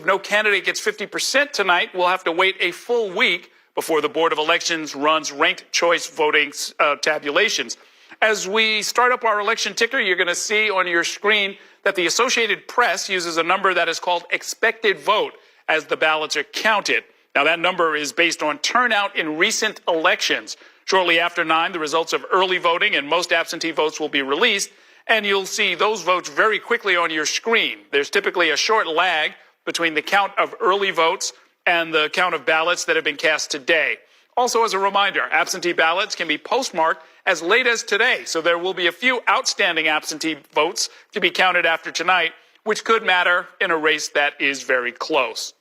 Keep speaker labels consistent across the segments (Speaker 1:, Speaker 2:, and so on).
Speaker 1: If no candidate gets 50% tonight, we'll have to wait a full week before the Board of Elections runs ranked choice voting tabulations. As we start up our election ticker, you're going to see on your screen that the Associated Press uses a number that is called expected vote as the ballots are counted. Now, that number is based on turnout in recent elections. Shortly after 9, the results of early voting and most absentee votes will be released, and you'll see those votes very quickly on your screen. There's typically a short lag between the count of early votes and the count of ballots that have been cast today. Also, as a reminder, absentee ballots can be postmarked as late as today, so there will be a few outstanding absentee votes to be counted after tonight, which could matter in a race that is very close.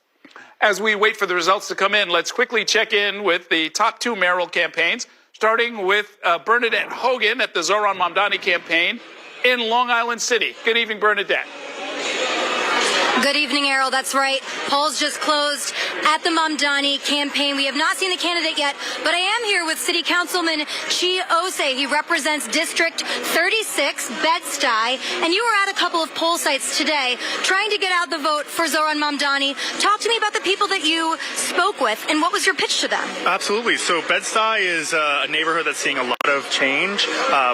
Speaker 1: As we wait for the results to come in, let's quickly check in with the top two mayoral campaigns, starting with Bernadette Hogan at the Zohran Mamdani campaign in Long Island City. Good evening, Bernadette.
Speaker 2: Good evening, Errol. That's right. Polls just closed at the Mamdani campaign. We have not seen the candidate yet, but I am here with City Councilman Chi Ose. He represents District 36, Bed-Stuy, and you were at a couple of poll sites today trying to get out the vote for Zohran Mamdani. Talk to me about the people that you spoke with, and what was your pitch to them?
Speaker 3: Absolutely. So Bed-Stuy is a neighborhood that's seeing a lot of change,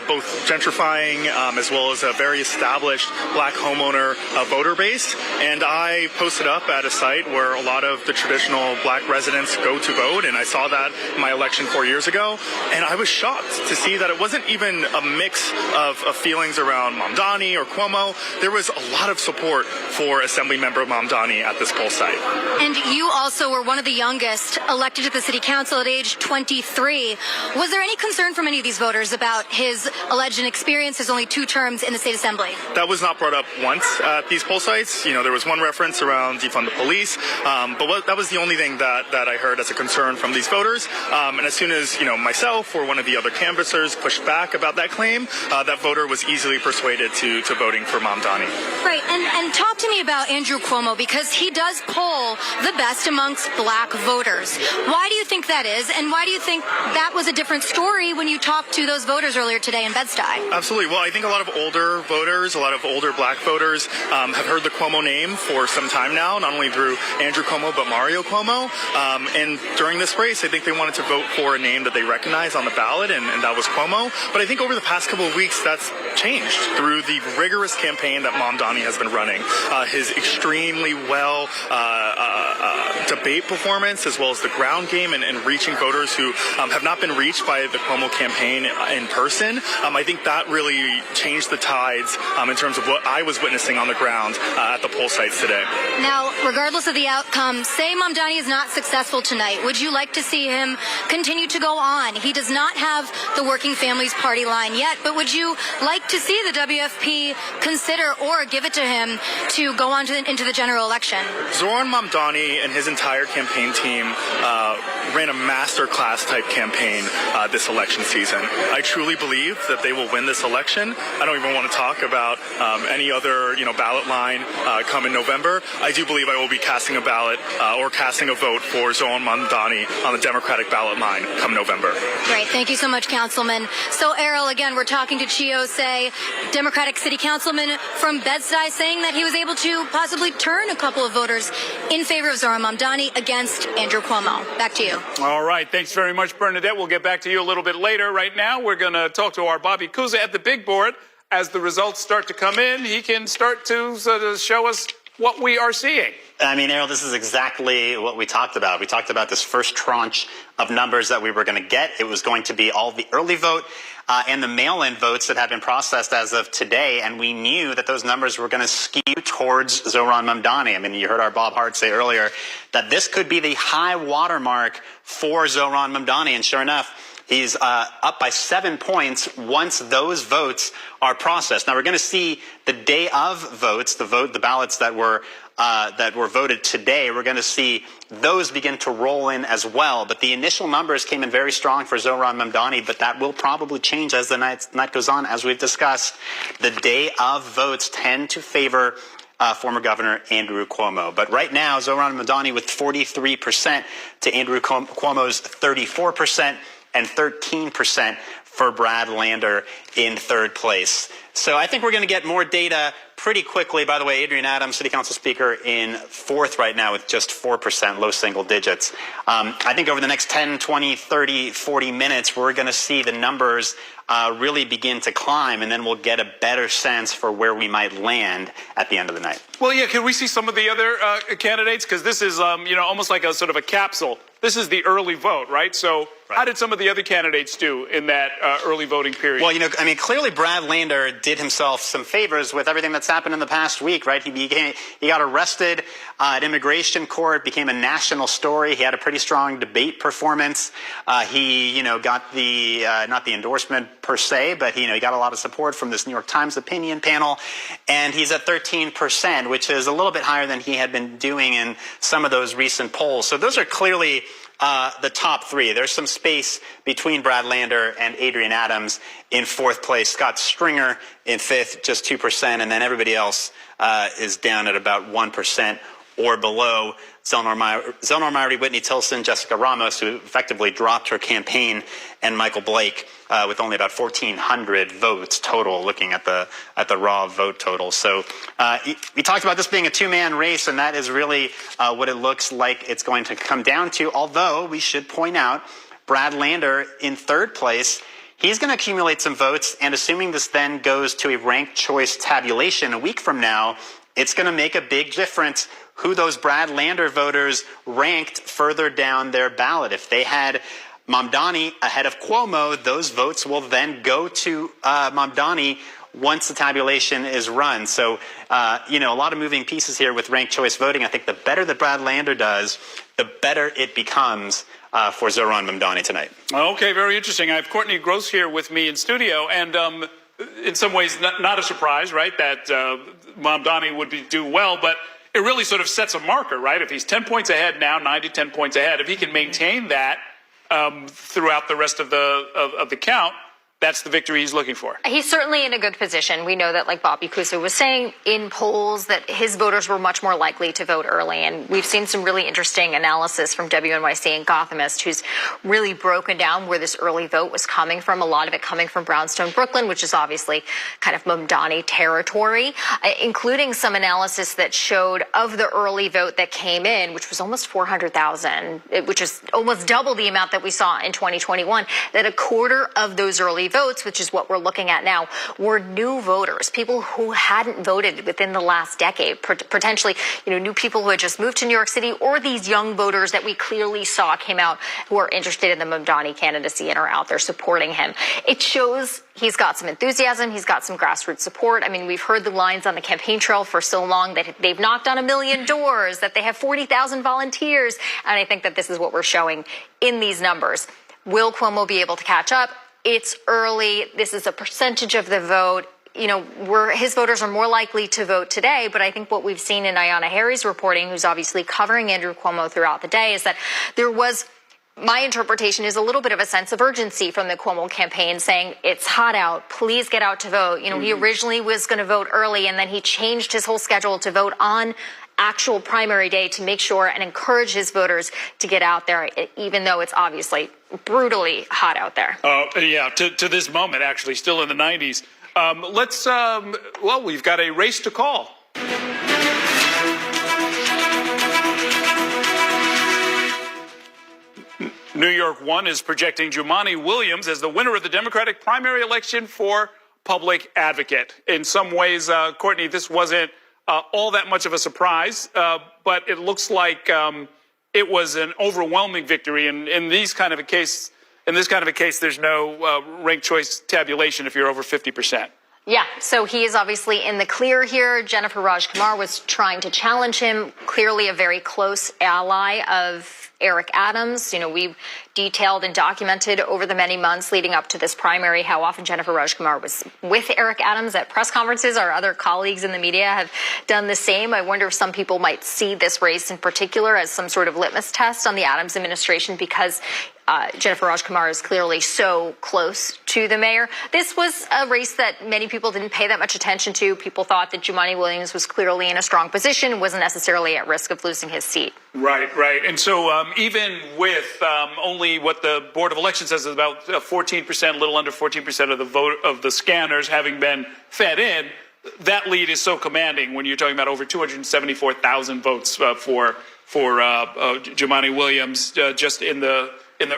Speaker 3: both gentrifying as well as a very established black homeowner voter base. And I posted up at a site where a lot of the traditional black residents go to vote, and I saw that in my election 4 years ago, and I was shocked to see that it wasn't even a mix of feelings around Mamdani or Cuomo. There was a lot of support for Assemblymember Mamdani at this poll site.
Speaker 2: And you also were one of the youngest elected to the City Council at age 23. Was there any concern from any of these voters about his alleged inexperience, his only 2 terms in the State Assembly?
Speaker 3: That was not brought up once at these poll sites. You know, there was one reference around defund the police, but that was the only thing that I heard as a concern from these voters. And as soon as, myself or one of the other canvassers pushed back about that claim, that voter was easily persuaded to voting for Mamdani.
Speaker 2: Right, and talk to me about Andrew Cuomo, because he does poll the best amongst black voters. Why do you think that is, and why do you think that was a different story when you talked to those voters earlier today in Bed-Stuy?
Speaker 3: Absolutely. Well, I think a lot of older voters, a lot of older black voters have heard the Cuomo name for some time now, not only through Andrew Cuomo, but Mario Cuomo. And during this race, I think they wanted to vote for a name that they recognize on the ballot, and that was Cuomo. But I think over the past couple of weeks, that's changed through the rigorous campaign that Mamdani has been running. His extremely well debate performance, as well as the ground game and reaching voters who have not been reached by the Cuomo campaign in person. I think that really changed the tides in terms of what I was witnessing on the ground at the poll sites today.
Speaker 2: Now, regardless of the outcome, say Mamdani is not successful tonight, would you like to see him continue to go on? He does not have the Working Families Party line yet, but would you like to see the WFP consider or give it to him to go on into the general election?
Speaker 3: Zohran Mamdani and his entire campaign team ran a masterclass type campaign this election season. I truly believe that they will win this election. I don't even want to talk about any other ballot line come in November. I do believe I will be casting a ballot or casting a vote for Zohran Mamdani on the Democratic ballot line come November.
Speaker 2: Great. Thank you so much, Councilman. So, Errol, again, we're talking to Chi Ose, Democratic City Councilman from Bed-Stuy, saying that he was able to possibly turn a couple of voters in favor of Zohran Mamdani against Andrew Cuomo. Back to you.
Speaker 1: All right. Thanks very much, Bernadette. We'll get back to you a little bit later. Right now, we're going to talk to our Bobby Kuza at the big board. As the results start to come in, he can start to sort of show us what we are seeing.
Speaker 4: I mean, Errol, this is exactly what we talked about. We talked about this first tranche of numbers that we were going to get. It was going to be all the early vote and the mail-in votes that have been processed as of today, and we knew that those numbers were going to skew towards Zohran Mamdani. I mean, you heard our Bob Hart say earlier that this could be the high watermark for Zohran Mamdani, and sure enough, he's up by 7 points once those votes are processed. Now, we're going to see the day of votes, the ballots that were voted today. We're going to see those begin to roll in as well. But the initial numbers came in very strong for Zohran Mamdani, but that will probably change as the night goes on. As we've discussed, the day of votes tend to favor former Governor Andrew Cuomo. But right now, Zohran Mamdani with 43% to Andrew Cuomo's 34% and 13% for Brad Lander in third place. So I think we're going to get more data pretty quickly. By the way, Adrienne Adams, City Council Speaker, in fourth right now with just 4%, low single digits. I think over the next 10, 20, 30, 40 minutes, we're going to see the numbers really begin to climb, and then we'll get a better sense for where we might land at the end of the night.
Speaker 1: Well, yeah, can we see some of the other candidates? Because this is, almost like a sort of a capsule. This is the early vote, right? So how did some of the other candidates do in that early voting period?
Speaker 4: Well, clearly Brad Lander did himself some favors with everything that's happened in the past week, right? He got arrested at immigration court, became a national story. He had a pretty strong debate performance. He, got the, not the endorsement per se, but, he got a lot of support from this New York Times opinion panel. And he's at 13%, which is a little bit higher than he had been doing in some of those recent polls. So those are clearly the top three. There's some space between Brad Lander and Adrienne Adams in fourth place. Scott Stringer in fifth, just 2%, and then everybody else is down at about 1% or below. Zelnor Myrie, Whitney Tilson, Jessica Ramos, who effectively dropped her campaign, and Michael Blake with only about 1,400 votes total, looking at the raw vote total. So we talked about this being a two-man race, and that is really what it looks like it's going to come down to, although we should point out Brad Lander in third place. He's going to accumulate some votes, and assuming this then goes to a ranked choice tabulation a week from now, it's going to make a big difference who those Brad Lander voters ranked further down their ballot. If they had Mamdani ahead of Cuomo, those votes will then go to Mamdani once the tabulation is run. So, a lot of moving pieces here with ranked choice voting. I think the better that Brad Lander does, the better it becomes for Zohran Mamdani tonight.
Speaker 1: Okay, very interesting. I have Courtney Gross here with me in studio, and in some ways not a surprise, right, that Mamdani would do well, but it really sort of sets a marker, right? If he's 10 points ahead now, 9 to 10 points ahead, if he can maintain that throughout the rest of the count, that's the victory he's looking for.
Speaker 5: He's certainly in a good position. We know that, like Bobby Kusu was saying, in polls that his voters were much more likely to vote early. And we've seen some really interesting analysis from WNYC and Gothamist, who's really broken down where this early vote was coming from, a lot of it coming from Brownstone, Brooklyn, which is obviously kind of Mamdani territory, including some analysis that showed of the early vote that came in, which was almost 400,000, which is almost double the amount that we saw in 2021, that a quarter of those early votes, which is what we're looking at now, were new voters, people who hadn't voted within the last decade, potentially, new people who had just moved to New York City, or these young voters that we clearly saw came out who are interested in the Mamdani candidacy and are out there supporting him. It shows he's got some enthusiasm. He's got some grassroots support. I mean, we've heard the lines on the campaign trail for so long that they've knocked on 1 million doors, that they have 40,000 volunteers. And I think that this is what we're showing in these numbers. Will Cuomo be able to catch up? It's early. This is a percentage of the vote. His voters are more likely to vote today, but I think what we've seen in Ayanna Harry's reporting, who's obviously covering Andrew Cuomo throughout the day, is that there was, my interpretation is a little bit of a sense of urgency from the Cuomo campaign saying, it's hot out, please get out to vote. He originally was going to vote early, and then he changed his whole schedule to vote on actual primary day to make sure and encourage his voters to get out there, even though it's obviously brutally hot out there.
Speaker 1: Yeah, to this moment, actually, still in the 90s. We've got a race to call. New York 1 is projecting Jumaane Williams as the winner of the Democratic primary election for public advocate. In some ways, Courtney, this wasn't all that much of a surprise, but it looks like it was an overwhelming victory. And in this kind of a case, there's no ranked choice tabulation if you're over 50%.
Speaker 5: Yeah, so he is obviously in the clear here. Jennifer Rajkumar was trying to challenge him, clearly a very close ally of Eric Adams. We've detailed and documented over the many months leading up to this primary how often Jennifer Rajkumar was with Eric Adams at press conferences. Our other colleagues in the media have done the same. I wonder if some people might see this race in particular as some sort of litmus test on the Adams administration because Jennifer Rajkumar is clearly so close to the mayor. This was a race that many people didn't pay that much attention to. People thought that Jumaane Williams was clearly in a strong position, wasn't necessarily at risk of losing his seat.
Speaker 1: Right. And so even with only only what the Board of Elections says is about 14%, a little under 14% of the vote of the scanners having been fed in. That lead is so commanding when you're talking about over 274,000 votes for Jumaane Williams just in the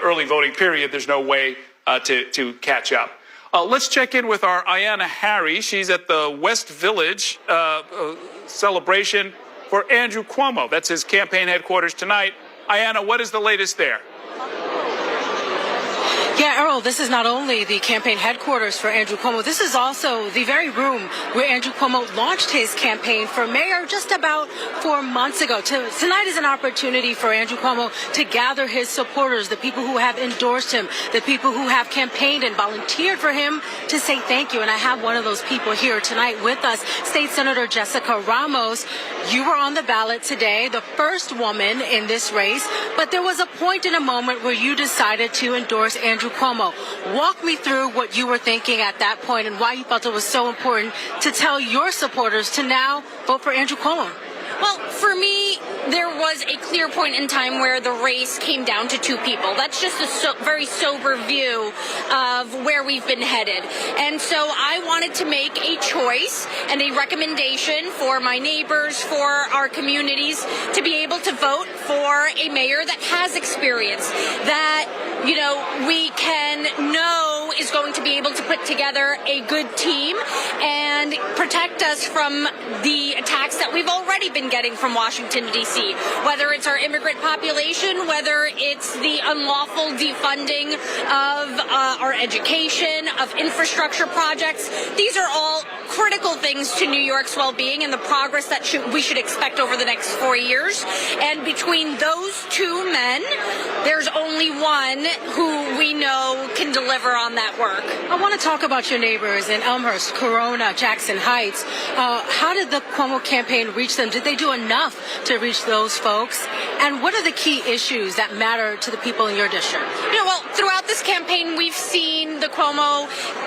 Speaker 1: early voting period. There's no way to catch up. Let's check in with our Ayanna Harry. She's at the West Village celebration for Andrew Cuomo. That's his campaign headquarters tonight. Ayanna, what is the latest there?
Speaker 6: Yeah, Errol, this is not only the campaign headquarters for Andrew Cuomo, this is also the very room where Andrew Cuomo launched his campaign for mayor just about 4 months ago. Tonight is an opportunity for Andrew Cuomo to gather his supporters, the people who have endorsed him, the people who have campaigned and volunteered for him, to say thank you. And I have one of those people here tonight with us, State Senator Jessica Ramos. You were on the ballot today, the first woman in this race, but there was a point in a moment where you decided to endorse Andrew Cuomo. Walk me through what you were thinking at that point and why you felt it was so important to tell your supporters to now vote for Andrew Cuomo.
Speaker 7: Well, for me, there was a clear point in time where the race came down to two people. That's just a very sober view of where we've been headed. And so I wanted to make a choice and a recommendation for my neighbors, for our communities, to be able to vote for a mayor that has experience, that, you know, we can know is going to be able to put together a good team and protect us from the attacks that we've already been getting from Washington, D.C., whether it's our immigrant population, whether it's the unlawful defunding of our education, of infrastructure projects. These are all critical things to New York's well-being and the progress that we should expect over the next 4 years. And between those two men, there's only one who we know can deliver on that work.
Speaker 6: I want to talk about your neighbors in Elmhurst, Corona, Jackson Heights. How did the Cuomo campaign reach them? Did they do enough to reach those folks? And what are the key issues that matter to the people in your district?
Speaker 7: You know, well, throughout this campaign, we've seen the Cuomo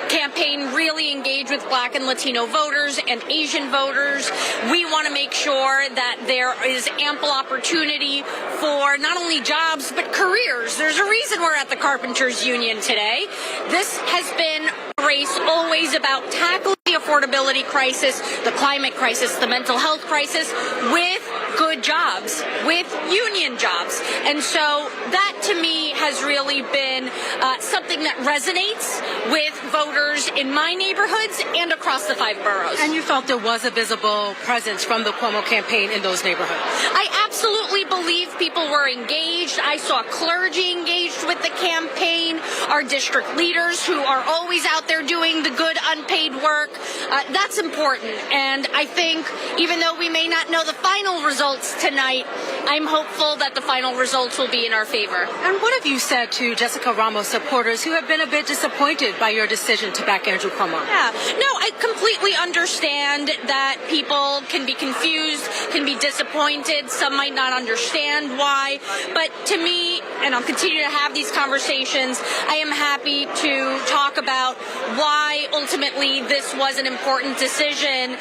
Speaker 7: campaign really engage with Black and Latino voters and Asian voters. We want to make sure that there is ample opportunity for not only jobs, but careers. There's a reason we're at the Carpenters Union today. This has been a race always about tackling the affordability crisis, the climate crisis, the mental health crisis with good jobs, with union jobs. And so that to me has really been something that resonates with voters in my neighborhoods and across the 5 boroughs.
Speaker 6: And you felt there was a visible presence from the Cuomo campaign in those neighborhoods?
Speaker 7: I absolutely believe people were engaged. I saw clergy engaged with the campaign, our district leaders who are always out there doing the good unpaid work. That's important. And I think even though we may not know the final results tonight, I'm hopeful that the final results will be in our favor.
Speaker 6: And what have you said to Jessica Ramos supporters who have been a bit disappointed by your decision to back Andrew Cuomo?
Speaker 7: Yeah, no, I completely understand that people can be confused, can be disappointed. Some might not understand why. But to me, and I'll continue to have these conversations, I am happy to talk about why ultimately this was an important decision,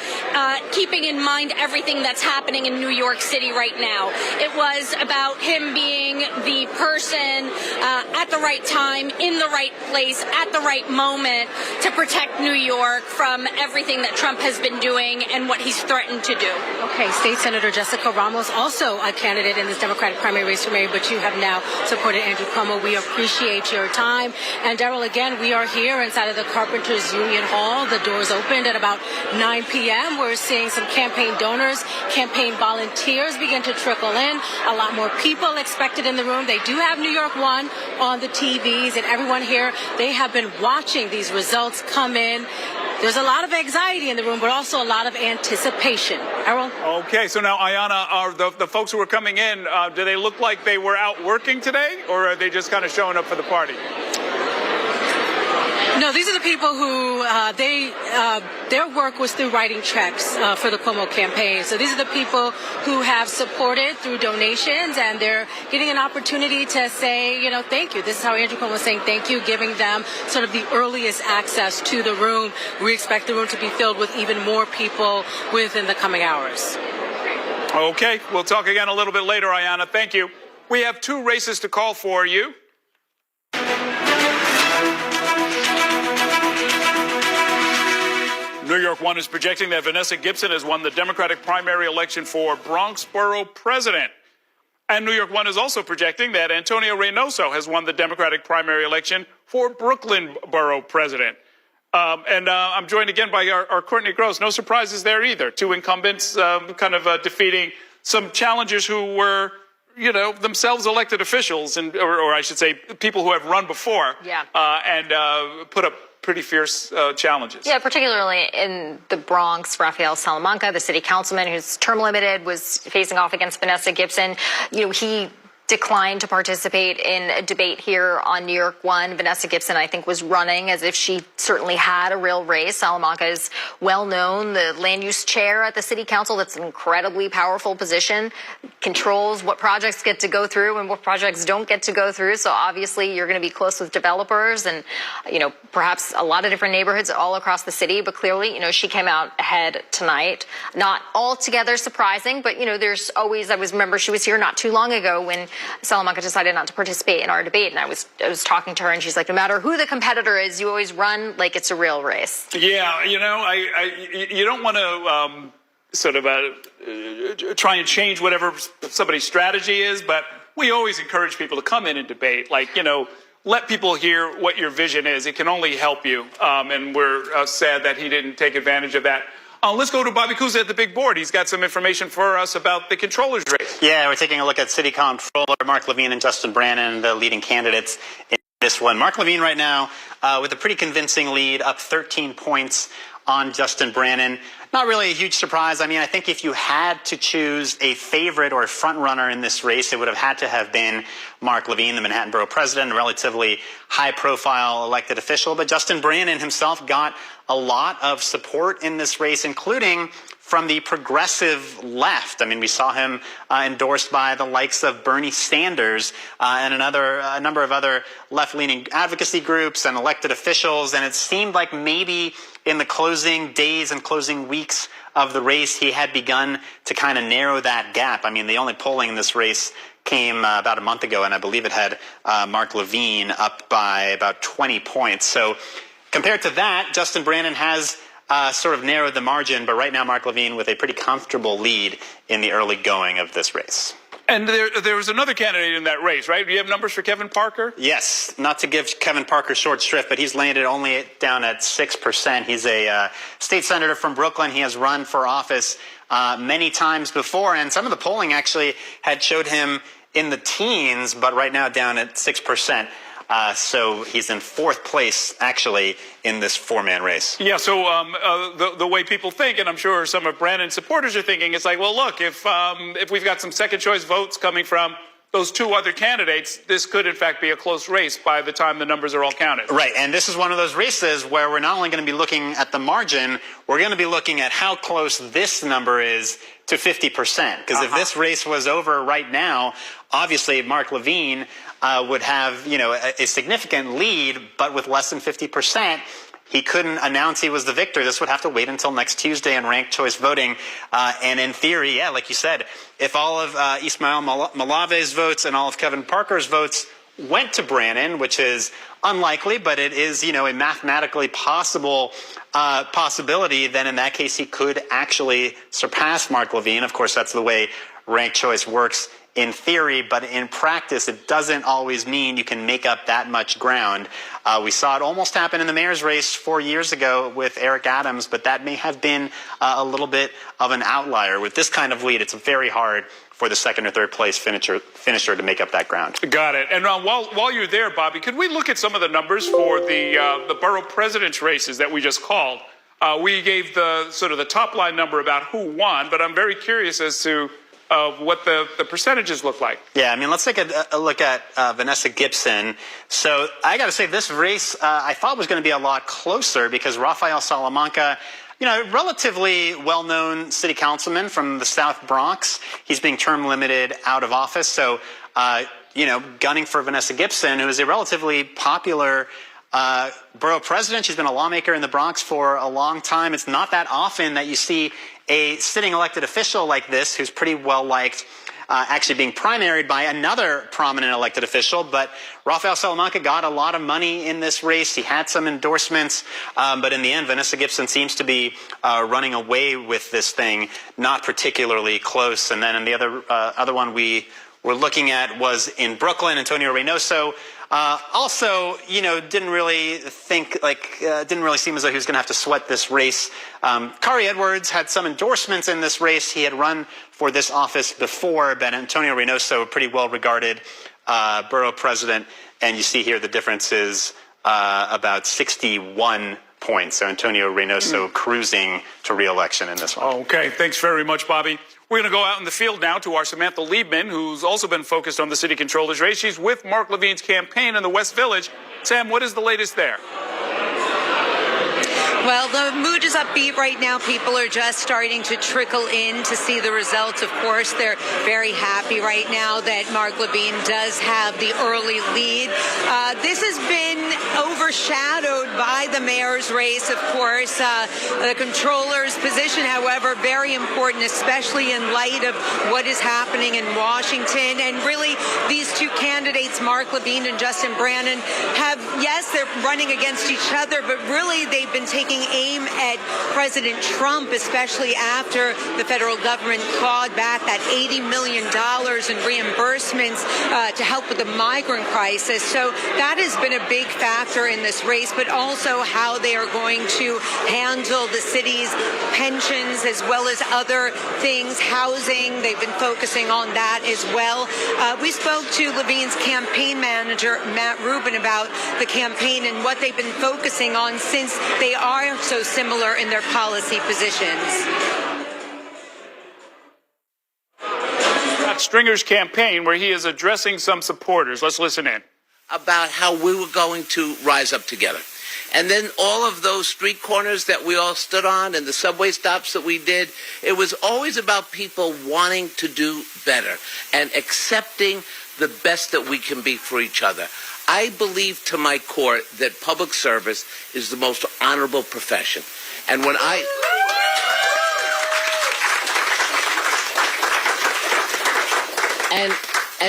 Speaker 7: keeping in mind everything that's happening in New York City right now. It was about him being the person at the right time, in the right place, at the right moment to protect New York from everything that Trump has been doing and what he's threatened to do.
Speaker 6: Okay, State Senator Jessica Ramos, also a candidate in this Democratic primary race for mayor, but you have now supported Andrew Cuomo. We appreciate your time. And Daryl, again, we are here inside of the Carpenters Union Hall. The doors opened at about 9 p.m. We're seeing some campaign donors, campaign volunteers begin to trickle in. A lot more people expected in the room. They do have New York One on the TVs, and everyone here, they have been watching these results come in. There's a lot of anxiety in the room, but also a lot of anticipation. Errol?
Speaker 1: Okay, so now, Ayanna, are the folks who are coming in, do they look like they were out working today, or are they just kind of showing up for the party?
Speaker 6: No, these are the people who their work was through writing checks for the Cuomo campaign. So these are the people who have supported through donations, and they're getting an opportunity to say, you know, thank you. This is how Andrew Cuomo is saying thank you, giving them sort of the earliest access to the room. We expect the room to be filled with even more people within the coming hours.
Speaker 1: Okay, we'll talk again a little bit later, Ayanna. Thank you. We have 2 races to call for you. New York One is projecting that Vanessa Gibson has won the Democratic primary election for Bronx Borough President. And New York One is also projecting that Antonio Reynoso has won the Democratic primary election for Brooklyn Borough President. I'm joined again by our Courtney Gross. No surprises there either. Two incumbents defeating some challengers who were, themselves elected officials, or I should say people who have run before, and put up pretty fierce challenges.
Speaker 5: Yeah, particularly in the Bronx, Rafael Salamanca, the city councilman who's term limited, was facing off against Vanessa Gibson. He declined to participate in a debate here on New York One. Vanessa Gibson, I think, was running as if she certainly had a real race. Salamanca is well known, the land use chair at the city council. That's an incredibly powerful position, controls what projects get to go through and what projects don't get to go through. So obviously you're going to be close with developers and, perhaps a lot of different neighborhoods all across the city. But clearly, she came out ahead tonight. Not altogether surprising, but, there's always, I remember she was here not too long ago when Salamanca decided not to participate in our debate, and I was talking to her, and she's like, no matter who the competitor is, you always run like it's a real race.
Speaker 1: Yeah, you don't want to try and change whatever somebody's strategy is, but we always encourage people to come in and debate. Let people hear what your vision is. It can only help you, and we're sad that he didn't take advantage of that. Let's go to Bobby Kuza at the big board. He's got some information for us about the controller's race.
Speaker 4: Yeah, we're taking a look at City Comptroller Mark Levine and Justin Brannan, the leading candidates in this one. Mark Levine right now with a pretty convincing lead, up 13 points on Justin Brannan. Not really a huge surprise. I think if you had to choose a favorite or a front runner in this race, it would have had to have been Mark Levine, the Manhattan Borough President, a relatively high-profile elected official. But Justin Brannan himself got a lot of support in this race, including from the progressive left. We saw him endorsed by the likes of Bernie Sanders and a number of other left-leaning advocacy groups and elected officials. And it seemed like maybe in the closing days and closing weeks of the race, he had begun to kind of narrow that gap. The only polling in this race came about a month ago, and I believe it had Mark Levine up by about 20 points. So compared to that, Justin Brannan has sort of narrowed the margin, but right now Mark Levine with a pretty comfortable lead in the early going of this race.
Speaker 1: And there was another candidate in that race, right? Do you have numbers for Kevin Parker?
Speaker 4: Yes, not to give Kevin Parker short shrift, but he's landed only down at 6%. He's a state senator from Brooklyn. He has run for office many times before, and some of the polling actually had showed him in the teens, but right now down at 6%. So he's in fourth place, actually, in this four-man race.
Speaker 1: Yeah, so the way people think, and I'm sure some of Brannan's supporters are thinking, it's like, well, look, if we've got some second-choice votes coming from those two other candidates, this could, in fact, be a close race by the time the numbers are all counted.
Speaker 4: Right, and this is one of those races where we're not only going to be looking at the margin, we're going to be looking at how close this number is to 50%. Because if this race was over right now, obviously Mark Levine would have, a significant lead, but with less than 50%. He couldn't announce he was the victor. This would have to wait until next Tuesday in ranked choice voting. And in theory, yeah, like you said, if all of Ismail Malave's votes and all of Kevin Parker's votes went to Brannan, which is unlikely, but it is, a mathematically possible possibility, then in that case he could actually surpass Mark Levine. Of course, that's the way ranked choice works in theory, but in practice, it doesn't always mean you can make up that much ground. We saw it almost happen in the mayor's race 4 years ago with Eric Adams, but that may have been a little bit of an outlier. With this kind of lead, it's very hard for the second or third place finisher to make up that ground.
Speaker 1: Got it. And while you're there, Bobby, could we look at some of the numbers for the borough president's races that we just called? We gave the top line number about who won, but I'm very curious as to what the percentages look like.
Speaker 4: Yeah, let's take a look at Vanessa Gibson. So I got to say, this race I thought was going to be a lot closer because Rafael Salamanca, relatively well-known city councilman from the South Bronx. He's being term limited out of office. So, gunning for Vanessa Gibson, who is a relatively popular borough president. She's been a lawmaker in the Bronx for a long time. It's not that often that you see a sitting elected official like this, who's pretty well liked actually being primaried by another prominent elected official. But Rafael Salamanca got a lot of money in this race. He had some endorsements. But in the end, Vanessa Gibson seems to be running away with this thing, not particularly close. And then the other one we were looking at was in Brooklyn, Antonio Reynoso. Also, didn't really seem as though he was going to have to sweat this race. Kari Edwards had some endorsements in this race. He had run for this office before, but Antonio Reynoso, a pretty well-regarded borough president, and you see here the difference is about 61 points. So Antonio Reynoso cruising to re-election in this one.
Speaker 1: Okay, thanks very much, Bobby. We're going to go out in the field now to our Samantha Liebman, who's also been focused on the city controller's race. She's with Mark Levine's campaign in the West Village. Sam, what is the latest there?
Speaker 8: Well, the mood is upbeat right now. People are just starting to trickle in to see the results. Of course, they're very happy right now that Mark Levine does have the early lead. This has been overshadowed by the mayor's race, of course. The controller's position, however, very important, especially in light of what is happening in Washington. And really, these two candidates, Mark Levine and Justin Brannan, yes, they're running against each other, but really they've been taking aim at President Trump, especially after the federal government clawed back that $80 million in reimbursements to help with the migrant crisis. So that has been a big factor in this race, but also how they are going to handle the city's pensions as well as other things, housing. They've been focusing on that as well. We spoke to Levine's campaign manager, Matt Rubin, about the campaign and what they've been focusing on since they are so similar in their policy positions.
Speaker 1: Scott Stringer's campaign, where he is addressing some supporters. Let's listen in.
Speaker 9: About how we were going to rise up together. And then all of those street corners that we all stood on and the subway stops that we did, it was always about people wanting to do better and accepting the best that we can be for each other. I believe to my core that public service is the most honorable profession. And when and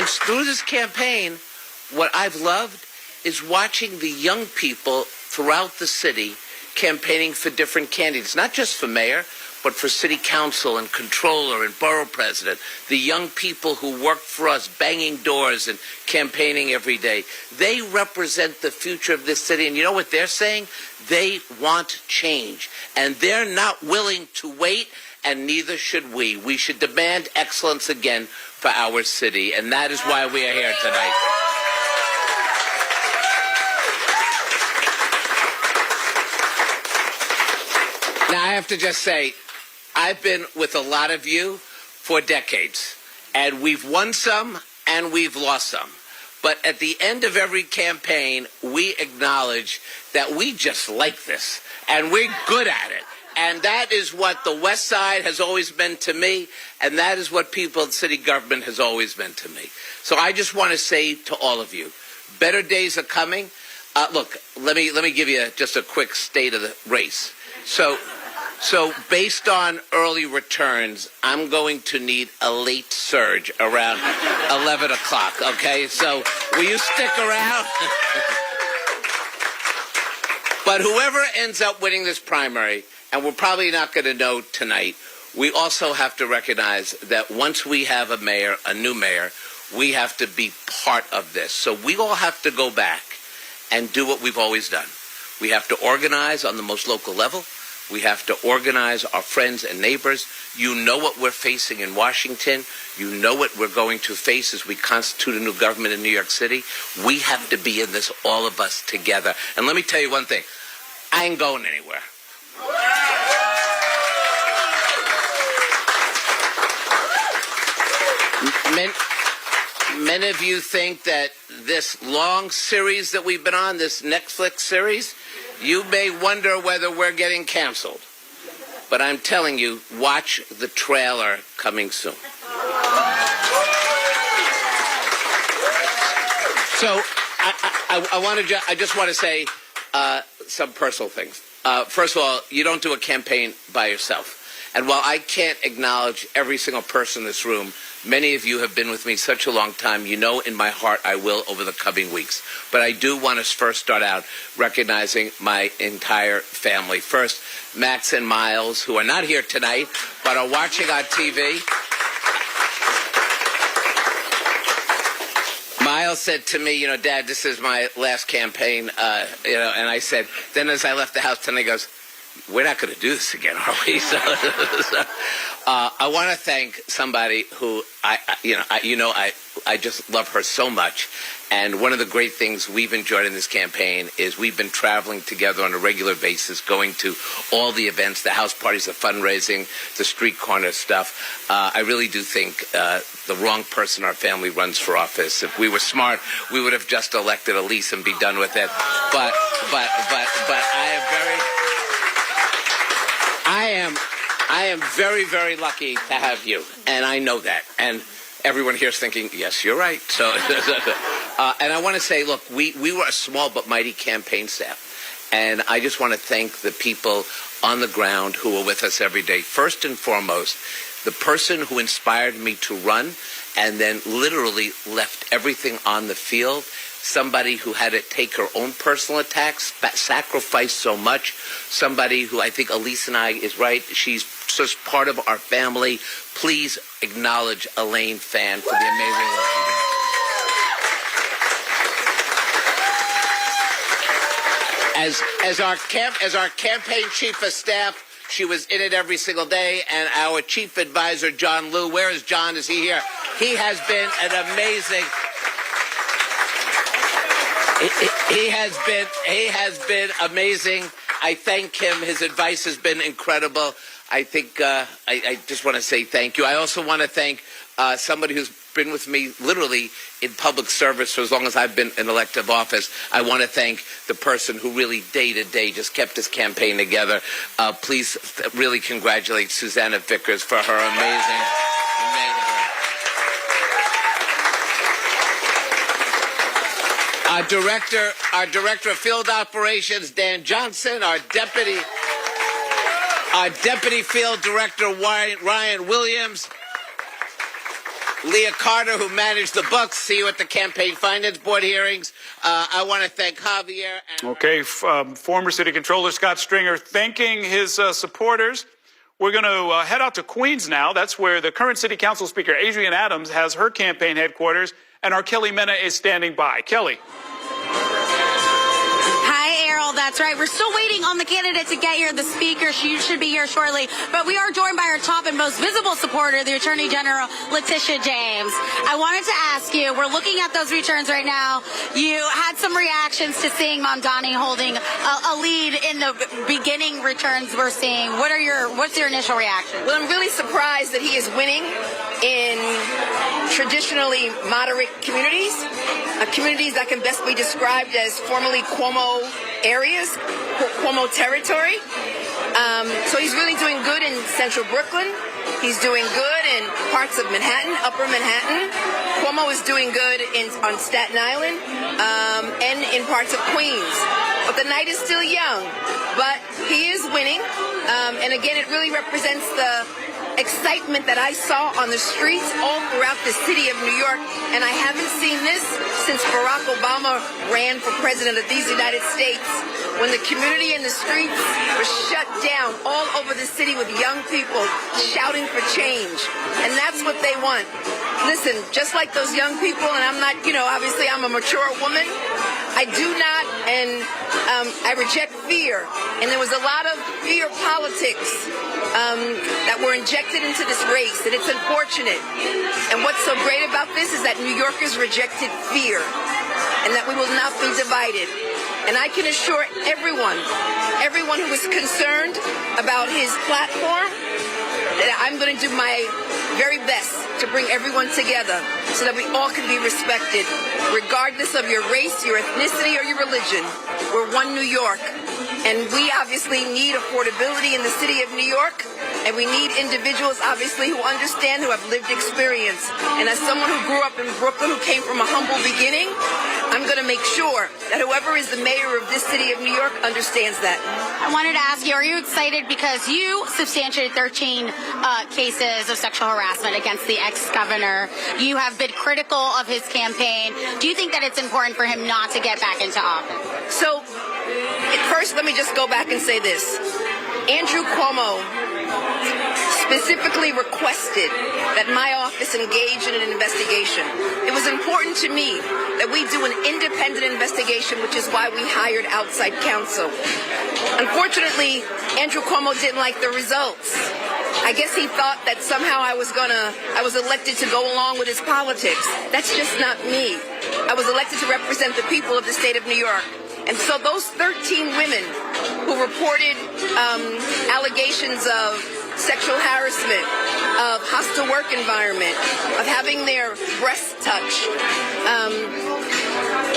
Speaker 9: through this campaign, what I've loved is watching the young people throughout the city campaigning for different candidates, not just for mayor, but for city council and controller and borough president, the young people who work for us, banging doors and campaigning every day. They represent the future of this city. And you know what they're saying? They want change. And they're not willing to wait, and neither should we. We should demand excellence again for our city. And that is why we are here tonight. Now, I have to just say, I've been with a lot of you for decades, and we've won some and we've lost some. But at the end of every campaign, we acknowledge that we just like this, and we're good at it. And that is what the West Side has always been to me, and that is what people in city government has always been to me. So I just want to say to all of you, better days are coming. Look, let me give you just a quick state of the race. So based on early returns, I'm going to need a late surge around 11 o'clock, okay? So will you stick around? But whoever ends up winning this primary, and we're probably not going to know tonight, we also have to recognize that once we have a mayor, a new mayor, we have to be part of this. So we all have to go back and do what we've always done. We have to organize on the most local level. We have to organize our friends and neighbors. You know what we're facing in Washington. You know what we're going to face as we constitute a new government in New York City. We have to be in this, all of us together. And let me tell you one thing. I ain't going anywhere. Many of you think that this long series that we've been on, this Netflix series, you may wonder whether we're getting canceled. But I'm telling you, watch the trailer coming soon. So I just want to say some personal things. First of all, you don't do a campaign by yourself. And while I can't acknowledge every single person in this room, many of you have been with me such a long time. You know in my heart I will over the coming weeks. But I do want to first start out recognizing my entire family. First, Max and Miles, who are not here tonight, but are watching on TV. Miles said to me, you know, Dad, this is my last campaign, and I said, then as I left the house tonight, he goes, we're not going to do this again, are we? I want to thank somebody who I just love her so much. And one of the great things we've enjoyed in this campaign is we've been traveling together on a regular basis, going to all the events, the house parties, the fundraising, the street corner stuff. I really do think the wrong person in our family runs for office. If we were smart, we would have just elected Elise and be done with it. But I am very, very lucky to have you, and I know that. And everyone here is thinking, yes, you're right. So, and I want to say, look, we were a small but mighty campaign staff, and I just want to thank the people on the ground who are with us every day. First and foremost, the person who inspired me to run and then literally left everything on the field, somebody who had to take her own personal attacks, sacrificed so much, somebody who I think Elise and I is right. She's just part of our family. Please acknowledge Elaine Fan for the amazing work she did. As our campaign chief of staff, she was in it every single day, and our chief advisor, John Liu. Where is John? Is he here? He has been an amazing. He has been amazing. I thank him. His advice has been incredible. I think I just want to say thank you. I also want to thank somebody who's been with me literally in public service for as long as I've been in elective office. I want to thank the person who really day to day just kept this campaign together. Please really congratulate Susanna Vickers for her amazing. Our director of field operations, Dan Johnson, our deputy field director, Ryan Williams, Leah Carter, who managed the books. See you at the campaign finance board hearings. I want to thank Javier. And
Speaker 1: former city controller Scott Stringer thanking his supporters. We're going to head out to Queens now. That's where the current city council speaker, Adrienne Adams, has her campaign headquarters, and our Kelly Mena is standing by. Kelly.
Speaker 2: Hi, Errol. That's right. We're still waiting on the candidate to get here. The speaker, she should be here shortly. But we are joined by our top and most visible supporter, the Attorney General, Letitia James. I wanted to ask you, we're looking at those returns right now. You had some reactions to seeing Mamdani holding a lead in the beginning returns we're seeing. What's your initial reaction?
Speaker 10: Well, I'm really surprised that he is winning in traditionally moderate communities, communities that can best be described as formerly Cuomo areas, Cuomo territory. So he's really doing good in central Brooklyn. He's doing good in parts of Manhattan, upper Manhattan. Cuomo is doing good on Staten Island and in parts of Queens. But the night is still young. But he is winning. And again, it really represents the excitement that I saw on the streets all throughout the city of New York, and I haven't seen this since Barack Obama ran for president of these United States, when the community and the streets were shut down all over the city with young people shouting for change. And that's what they want. Listen, just like those young people, and I'm not, obviously I'm a mature woman, I do not, and I reject fear. And there was a lot of fear politics that were injected into this race, and it's unfortunate. And what's so great about this is that New Yorkers rejected fear, and that we will not be divided. And I can assure everyone who is concerned about his platform, that I'm going to do my very best to bring everyone together so that we all can be respected, regardless of your race, your ethnicity, or your religion. We're one New York, and we obviously need affordability in the city of New York, and we need individuals, obviously, who understand, who have lived experience. And as someone who grew up in Brooklyn, who came from a humble beginning, I'm going to make sure that whoever is the mayor of this city of New York understands that.
Speaker 2: I wanted to ask you, are you excited because you substantiated 13 cases of sexual harassment against the ex-governor? You have been critical of his campaign. Do you think that it's important for him not to get back into office?
Speaker 10: So, first, let me just go back and say this. Andrew Cuomo specifically requested that my office engage in an investigation. It was important to me that we do an independent investigation, which is why we hired outside counsel. Unfortunately, Andrew Cuomo didn't like the results. I guess he thought that somehow I was elected to go along with his politics. That's just not me. I was elected to represent the people of the state of New York. And so those 13 women who reported allegations of sexual harassment, of hostile work environment, of having their breasts touched,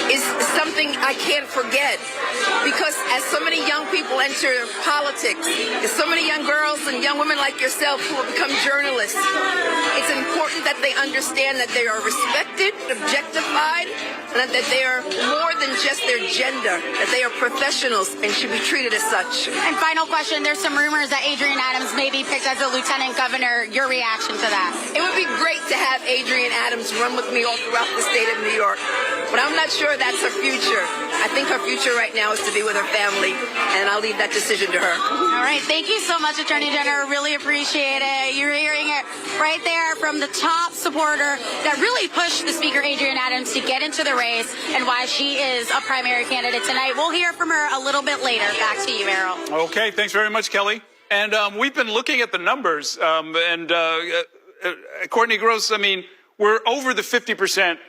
Speaker 10: is something I can't forget. Because as so many young people enter politics, as so many young girls and young women like yourself who have become journalists, it's important that they understand that they are respected, objectified, and that they are more than just their gender, that they are professionals and should be treated as such.
Speaker 2: And final question, there's some rumors that Adrienne Adams may be picked as a lieutenant governor. Your reaction to that?
Speaker 10: It would be great to have Adrienne Adams run with me all throughout the state of New York, but I'm not sure that's her future. I think her future right now is to be with her family, and I'll leave that decision to her.
Speaker 2: All right, thank you so much, Attorney General. Really appreciate it. You're hearing it right there from the top supporter that really pushed the Speaker, Adrienne Adams, to get into the race and why she is a primary candidate tonight. We'll hear from her a little bit later. Back to you, Errol.
Speaker 1: Okay, thanks very much, Kelly. And we've been looking at the numbers, Courtney Gross, I mean, we're over the 50%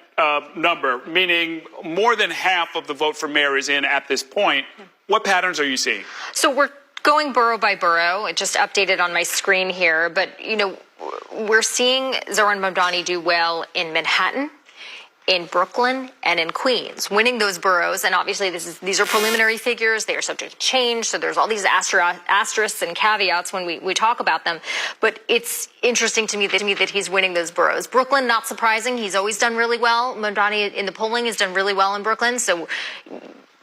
Speaker 1: number, meaning more than half of the vote for mayor is in at this point. What patterns are you seeing?
Speaker 5: So we're going borough by borough. It just updated on my screen here, but, you know, we're seeing Zohran Mamdani do well in Manhattan, in Brooklyn, and in Queens, winning those boroughs. And obviously these are preliminary figures. They are subject to change. So there's all these asterisks and caveats when we talk about them. But it's interesting to me that he's winning those boroughs. Brooklyn, not surprising. He's always done really well. Mamdani in the polling has done really well in Brooklyn. So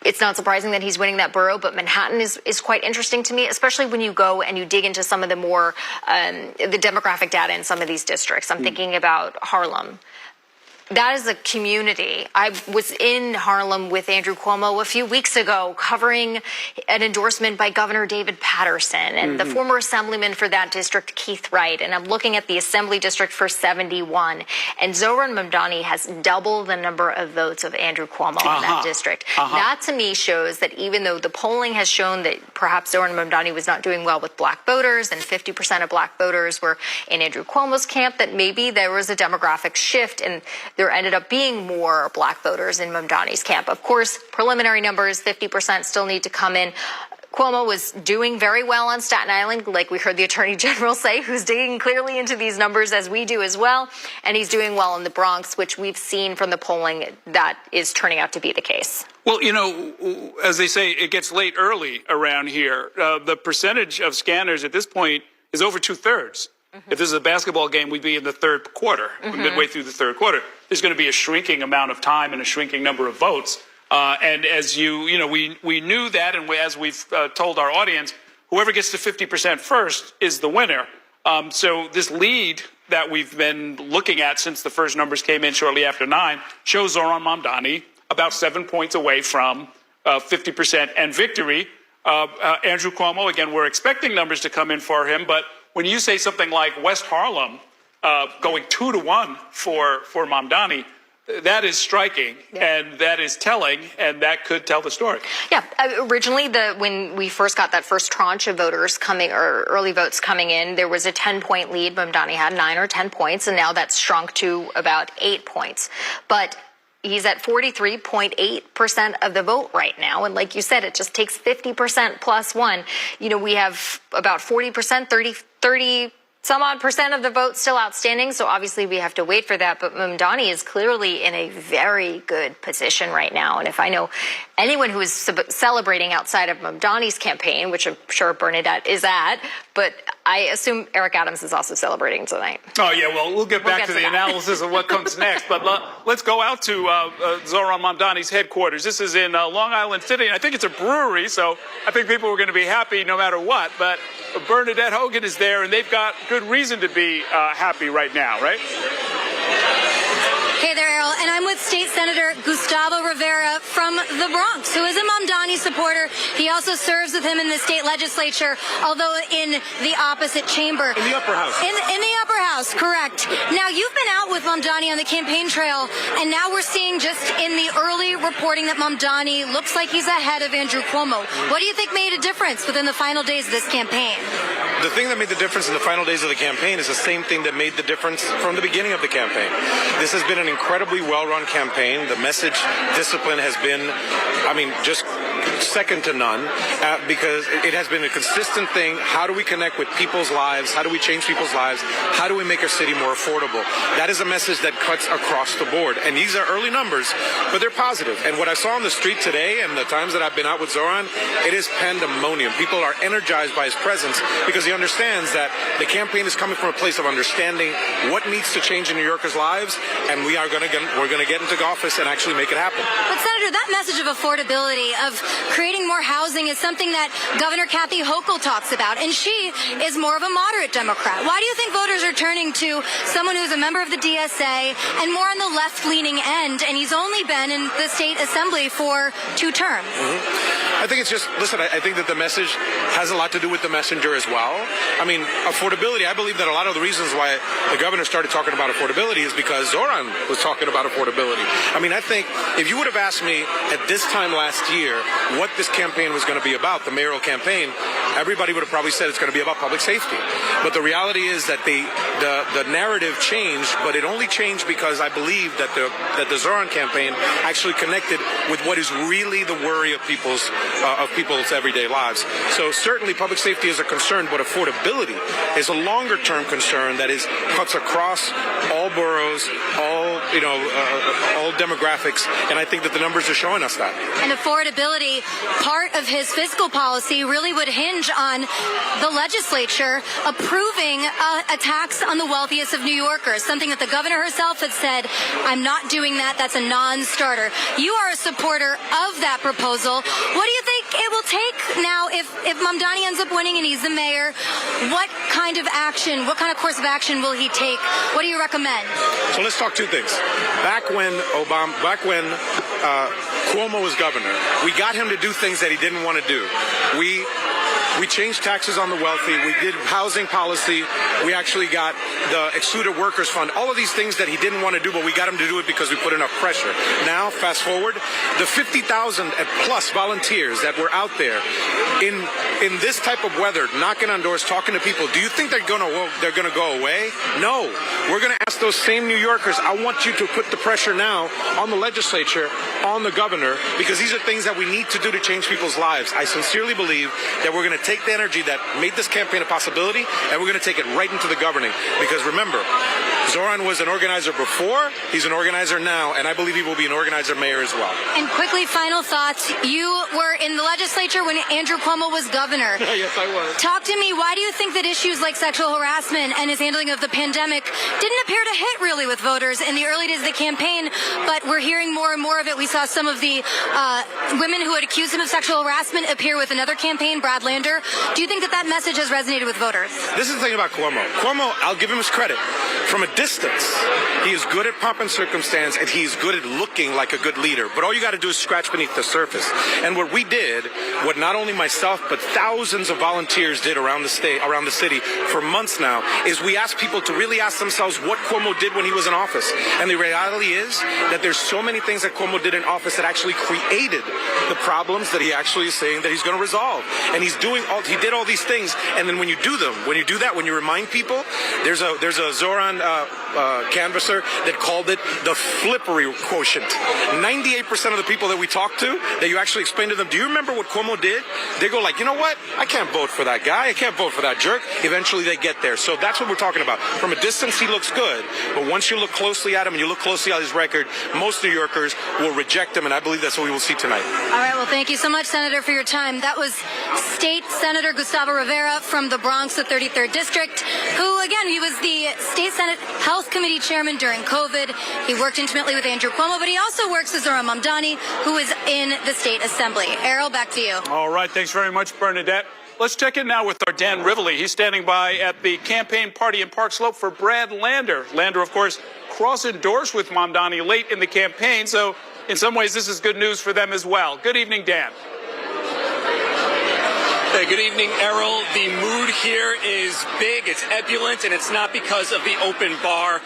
Speaker 5: it's not surprising that he's winning that borough, but Manhattan is quite interesting to me, especially when you go and you dig into some of the more, the demographic data in some of these districts. I'm thinking about Harlem. That is a community. I was in Harlem with Andrew Cuomo a few weeks ago covering an endorsement by Governor David Patterson and the former assemblyman for that district, Keith Wright. And I'm looking at the assembly district for 71. And Zohran Mamdani has double the number of votes of Andrew Cuomo in that district. That to me shows that even though the polling has shown that perhaps Zohran Mamdani was not doing well with black voters and 50% of black voters were in Andrew Cuomo's camp, that maybe there was a demographic shift and there ended up being more black voters in Mamdani's camp. Of course, preliminary numbers, 50% still need to come in. Cuomo was doing very well on Staten Island, like we heard the Attorney General say, who's digging clearly into these numbers as we do as well. And he's doing well in the Bronx, which we've seen from the polling that is turning out to be the case.
Speaker 1: Well, you know, as they say, it gets late early around here. The percentage of scanners at this point is over 2/3. If this is a basketball game, we'd be in the third quarter, midway through the third quarter. There's going to be a shrinking amount of time and a shrinking number of votes. And as you know, we knew that, and as we've told our audience, whoever gets to 50% first is the winner. So this lead that we've been looking at since the first numbers came in shortly after 9 shows Zohran Mamdani about 7 points away from 50% and victory. Andrew Cuomo, again, we're expecting numbers to come in for him, but when you say something like West Harlem going 2-1 for Mamdani, that is striking, and that is telling, and that could tell the story.
Speaker 5: Yeah, originally, when we first got that first tranche of voters coming, or early votes coming in, there was a 10-point lead. Mamdani had 9 or 10 points, and now that's shrunk to about 8 points. But he's at 43.8% of the vote right now. And like you said, it just takes 50% plus 1. You know, we have about 40%, 30 some odd percent of the vote still outstanding. So obviously we have to wait for that. But Mamdani is clearly in a very good position right now. And if I know anyone who is celebrating outside of Mamdani's campaign, which I'm sure Bernadette is at, but I assume Eric Adams is also celebrating tonight.
Speaker 1: Oh, yeah, well, we'll get back to the analysis of what comes next, but let's go out to Zohran Mamdani's headquarters. This is in Long Island City, and I think it's a brewery, so I think people are going to be happy no matter what, but Bernadette Hogan is there, and they've got good reason to be happy right now, right?
Speaker 2: Hey there, Errol, and I'm with State Senator Gustavo Rivera from the Bronx, who is a Mamdani supporter. He also serves with him in the state legislature, although in the opposite chamber.
Speaker 11: In the upper house.
Speaker 2: In the upper house, correct. Now, you've been out with Mamdani on the campaign trail, and now we're seeing just in the early reporting that Mamdani looks like he's ahead of Andrew Cuomo. What do you think made a difference within the final days of this campaign?
Speaker 11: The thing that made the difference in the final days of the campaign is the same thing that made the difference from the beginning of the campaign. This has been an incredibly well-run campaign. The message discipline has been, just second to none, because it has been a consistent thing. How do we connect with people's lives? How do we change people's lives? How do we make our city more affordable? That is a message that cuts across the board. And these are early numbers, but they're positive. And what I saw on the street today and the times that I've been out with Zohran, it is pandemonium. People are energized by his presence because he understands that the campaign is coming from a place of understanding what needs to change in New Yorkers' lives, and we're going to get into office and actually make it happen.
Speaker 2: But Senator, that message of affordability, of creating more housing, is something that Governor Kathy Hochul talks about, and she is more of a moderate Democrat. Why do you think voters are turning to someone who's a member of the DSA and more on the left-leaning end, and he's only been in the state assembly for 2 terms?
Speaker 11: I think it's just, listen, I think that the message has a lot to do with the messenger as well. Affordability, I believe that a lot of the reasons why the governor started talking about affordability is because Zohran was talking about affordability. I think if you would have asked me at this time last year what this campaign was going to be about, the mayoral campaign, everybody would have probably said it's going to be about public safety. But the reality is that the narrative changed, but it only changed because I believe that the Zohran campaign actually connected with what is really the worry of people's everyday lives. So certainly public safety is a concern, but affordability is a longer-term concern that cuts across all boroughs, all demographics, and I think that the numbers are showing us that.
Speaker 2: And affordability, part of his fiscal policy, really would hinge on the legislature approving a tax on the wealthiest of New Yorkers, something that the governor herself had said, I'm not doing that, that's a non-starter. You are a supporter of that proposal. What do you think it will take now if Mamdani ends up winning and he's the mayor? What kind of action, what kind of course of action will he take? What do you recommend?
Speaker 11: So let's talk 2 things. Back when Cuomo was governor, we got him to do things that he didn't want to do. We changed taxes on the wealthy. We did housing policy. We actually got the excluded workers fund. All of these things that he didn't want to do, but we got him to do it because we put enough pressure. Now, fast forward, the 50,000 plus volunteers that were out there in this type of weather, knocking on doors, talking to people. Do you think they're going to go away? No. We're going to ask those same New Yorkers, I want you to put the pressure now on the legislature, on the governor, because these are things that we need to do to change people's lives. I sincerely believe that we're going to take the energy that made this campaign a possibility, and we're going to take it right into the governing. Because remember, Zohran was an organizer before, he's an organizer now, and I believe he will be an organizer mayor as well.
Speaker 2: And quickly, final thoughts. You were in the legislature when Andrew Cuomo was governor.
Speaker 11: Yes, I was.
Speaker 2: Talk to me. Why do you think that issues like sexual harassment and his handling of the pandemic didn't appear to hit really with voters in the early days of the campaign, but we're hearing more and more of it? We saw some of the women who had accused him of sexual harassment appear with another campaign, Brad Lander. Do you think that message has resonated with voters?
Speaker 11: This is the thing about Cuomo. Cuomo, I'll give him his credit. From a distance, he is good at pomp and circumstance, and he's good at looking like a good leader. But all you got to do is scratch beneath the surface. And what we did, what not only myself, but thousands of volunteers did around the city for months now, is we asked people to really ask themselves what Cuomo did when he was in office. And the reality is that there's so many things that Cuomo did in office that actually created the problems that he actually is saying that he's going to resolve. And he did all these things, and then when you do them, when you do that, when you remind people, there's a Zohran canvasser that called it the flippery quotient. 98% of the people that we talked to, that you actually explained to them, do you remember what Cuomo did? They go like, you know what? I can't vote for that guy. I can't vote for that jerk. Eventually they get there. So that's what we're talking about. From a distance, he looks good. But once you look closely at him and you look closely at his record, most New Yorkers will reject him. And I believe that's what we will see tonight.
Speaker 2: All right. Well, thank you so much, Senator, for your time. That was State Senator Gustavo Rivera from the Bronx, the 33rd District, who, again, he was the State Senate Health Committee chairman during COVID. He worked intimately with Andrew Cuomo, but he also works with Zohran Mamdani, who is in the State Assembly. Errol, back to you.
Speaker 1: All right. Thanks very much, Bernadette. Let's check in now with our Dan Rivoli. He's standing by at the campaign party in Park Slope for Brad Lander. Lander, of course, cross-endorsed with Mamdani late in the campaign, so in some ways this is good news for them as well. Good evening, Dan.
Speaker 12: Hey, good evening, Errol. The mood here is big, it's ebullient, and it's not because of the open bar.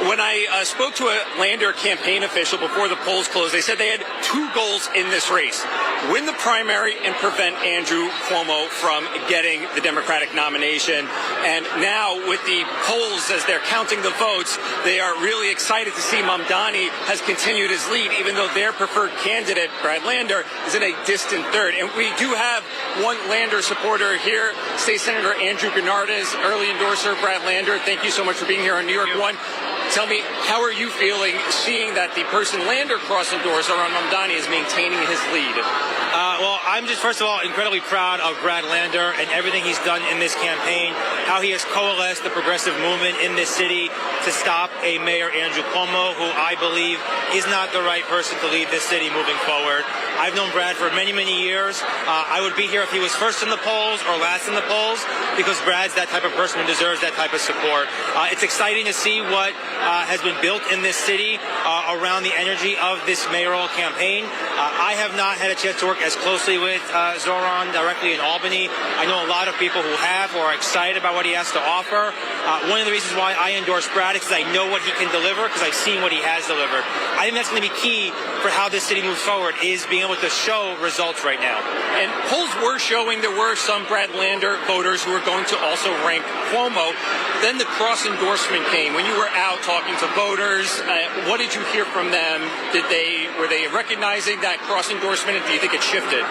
Speaker 12: When I spoke to a Lander campaign official before the polls closed, they said they had two goals in this race: win the primary and prevent Andrew Cuomo from getting the Democratic nomination. And now with the polls, as they're counting the votes, they are really excited to see Mamdani has continued his lead, even though their preferred candidate, Brad Lander, is in a distant third. And we do have one Lander supporter here, State Senator Andrew Bernardez, early endorser Brad Lander. Thank you so much for being here on New York One. Tell me, how are you feeling seeing that the person Lander cross-endorsed, Zohran Mamdani, is maintaining his lead?
Speaker 13: Well, I'm just, first of all, incredibly proud of Brad Lander and everything he's done in this campaign, how he has coalesced the progressive movement in this city to stop a Mayor Andrew Cuomo, who I believe is not the right person to lead this city moving forward. I've known Brad for many, many years. I would be here if he was first in the polls or last in the polls, because Brad's that type of person who deserves that type of support. It's exciting to see what has been built in this city around the energy of this mayoral campaign. I have not had a chance to work as closely with Zohran directly in Albany. I know a lot of people who have, or are excited about what he has to offer. One of the reasons why I endorse Brad is because I know what he can deliver, because I've seen what he has delivered. I think that's going to be key for how this city moves forward, is being able to show results right now.
Speaker 12: And polls were showing there were some Brad Lander voters who were going to also rank Cuomo. Then the cross-endorsement came. When you were out talking to voters, what did you hear from them? Were they recognizing that cross-endorsement, and do you think it shifted?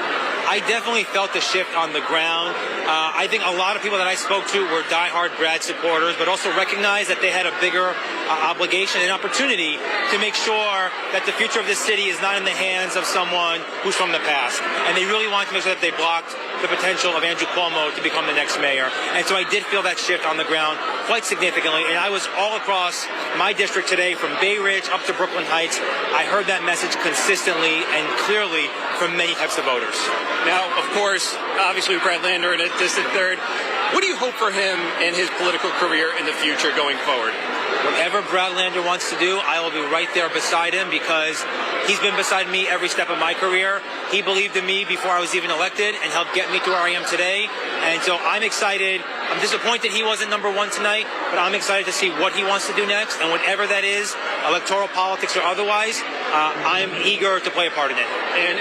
Speaker 13: I definitely felt the shift on the ground. I think a lot of people that I spoke to were diehard Brad supporters, but also recognized that they had a bigger obligation and opportunity to make sure that the future of this city is not in the hands of someone who's from the past. And they really wanted to make sure that they blocked the potential of Andrew Cuomo to become the next mayor. And so I did feel that shift on the ground quite significantly. And I was all across my district today, from Bay Ridge up to Brooklyn Heights. I heard that message consistently and clearly from many types of voters.
Speaker 12: Now, of course, obviously Brad Lander in a distant third. What do you hope for him in his political career in the future going forward?
Speaker 13: Whatever Brad Lander wants to do, I will be right there beside him, because he's been beside me every step of my career. He believed in me before I was even elected and helped get me to where I am today. And so I'm excited. I'm disappointed he wasn't number one tonight, but I'm excited to see what he wants to do next. And whatever that is, electoral politics or otherwise, I'm eager to play a part in it.
Speaker 12: And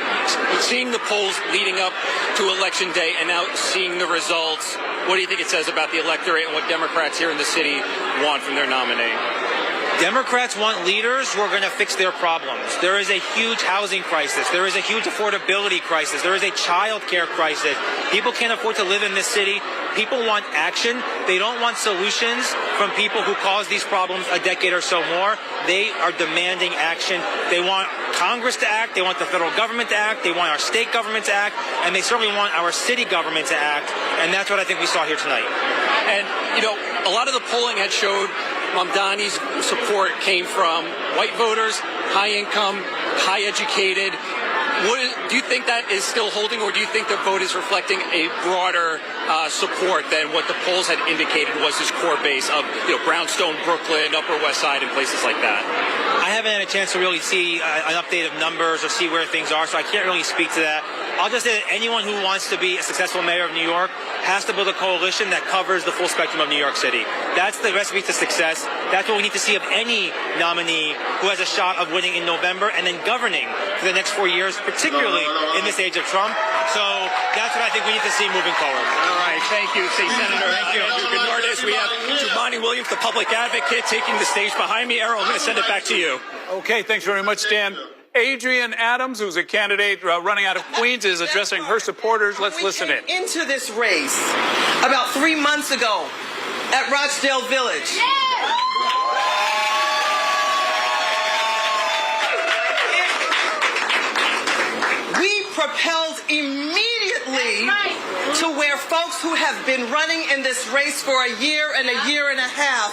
Speaker 12: seeing the polls leading up to Election Day and now seeing the results, what do you think it says about the electorate and what Democrats here in the city want from their nominee?
Speaker 13: Democrats want leaders who are going to fix their problems. There is a huge housing crisis. There is a huge affordability crisis. There is a child care crisis. People can't afford to live in this city. People want action. They don't want solutions from people who caused these problems a decade or so more. They are demanding action. They want Congress to act. They want the federal government to act. They want our state government to act. And they certainly want our city government to act. And that's what I think we saw here tonight.
Speaker 12: And, you know, a lot of the polling had showed Mamdani's support came from white voters, high income, high educated. Do you think that is still holding, or do you think the vote is reflecting a broader support than what the polls had indicated was his core base of, you know, Brownstone, Brooklyn, Upper West Side, and places like that?
Speaker 13: I haven't had a chance to really see an update of numbers or see where things are, so I can't really speak to that. I'll just say that anyone who wants to be a successful mayor of New York has to build a coalition that covers the full spectrum of New York City. That's the recipe to success. That's what we need to see of any nominee who has a shot of winning in November and then governing for the next 4 years, particularly in this age of Trump. So that's what I think we need to see moving forward.
Speaker 12: right, thank you, State Senator Andrew Bernardes. We have Jumaane Williams, the public advocate, taking the stage behind me. Errol, I'm going to send it back to you.
Speaker 1: Okay, thanks very much, Dan. Adrienne Adams, who's a candidate running out of Queens, is addressing her supporters. Let's listen in.
Speaker 14: Into this race about 3 months ago at Rochdale Village. We propelled immediately to where folks who have been running in this race for a year and a half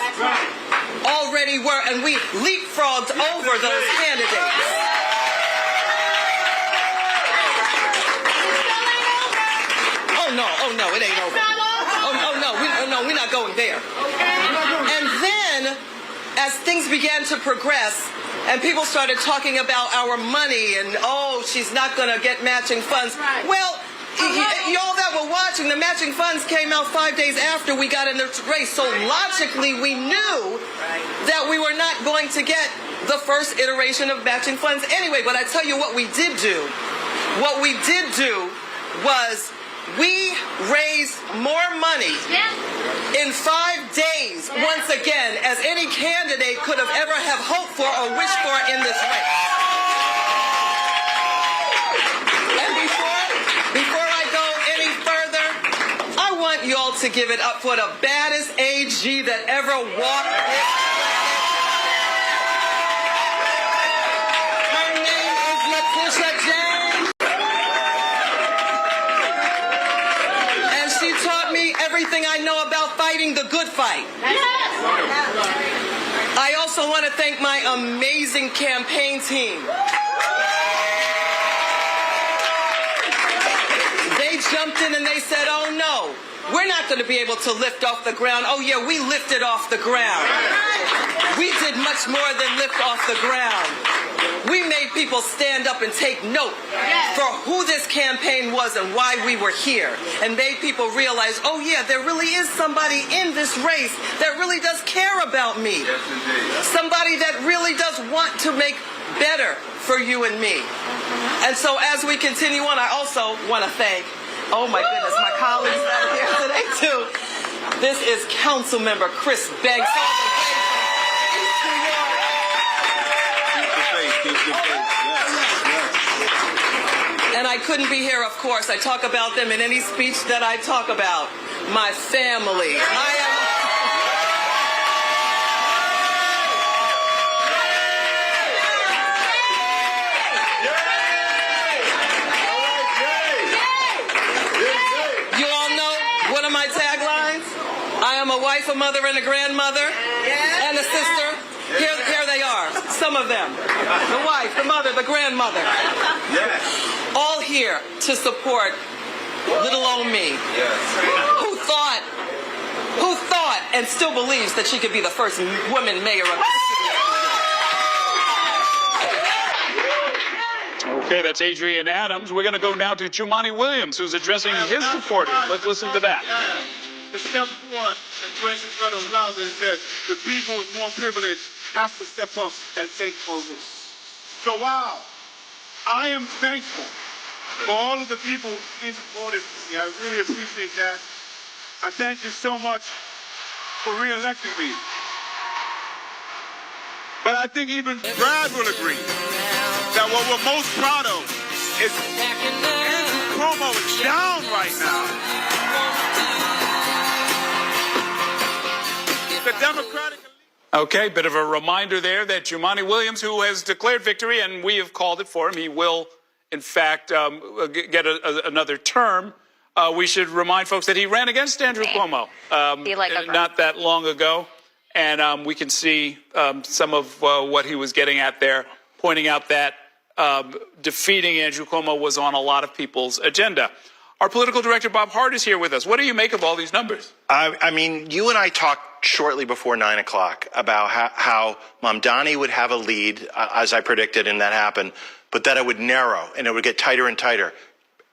Speaker 14: already were, and we leapfrogged over those candidates. Oh no, it ain't over. We're not going there. And then, as things began to progress, and people started talking about our money, and she's not going to get matching funds. Well, y'all that were watching, the matching funds came out 5 days after we got in the race. So logically, we knew that we were not going to get the first iteration of matching funds anyway. But I tell you what we did do. What we did do was we raised more money in 5 days, once again, as any candidate could have ever have hoped for or wished for in this race. And before I go any further, I want y'all to give it up for the baddest AG that ever walked this. Her name is Letitia James. Everything I know about fighting the good fight. I also want to thank my amazing campaign team. They jumped in and they said, oh no, we're not going to be able to lift off the ground. Oh yeah, we lifted off the ground. We did much more than lift off the ground. We made people stand up and take note for who this campaign was and why we were here, and made people realize, oh yeah, there really is somebody in this race that really does care about me. Somebody that really does want to make better for you and me. And so as we continue on, I also want to thank, oh my goodness, my colleagues that are here today too. This is Councilmember Chris Banks. And I couldn't be here, of course. I talk about them in any speech that I talk about. My family. You all know one of my taglines? I am a wife, a mother, and a grandmother, and a sister. Here they are, some of them. The wife, the mother, the grandmother. Yes. All here to support little old me. Yes. Who thought and still believes that she could be the first woman mayor of the city.
Speaker 1: Okay, that's Adrienne Adams. We're going to go now to Jumaane Williams, who's addressing his supporters. Let's listen to that.
Speaker 15: Step one, and President Trump allows us that the people with more privilege have to step up and take over. So while I am thankful for all of the people who supported me, I really appreciate that. I thank you so much for re-electing me. But I think even Brad will agree that what we're most proud of is Andrew Cuomo is down right now. The Democratic.
Speaker 1: Okay, bit of a reminder there that Jumaane Williams, who has declared victory, and we have called it for him, he will, in fact, get another term. We should remind folks that he ran against Andrew Cuomo not that long ago, and we can see some of what he was getting at there, pointing out that defeating Andrew Cuomo was on a lot of people's agenda. Our political director, Bob Hart, is here with us. What do you make of all these numbers?
Speaker 16: I mean, you and I talked shortly before 9 o'clock about how Mamdani would have a lead, as I predicted, and that happened, but that it would narrow and it would get tighter and tighter.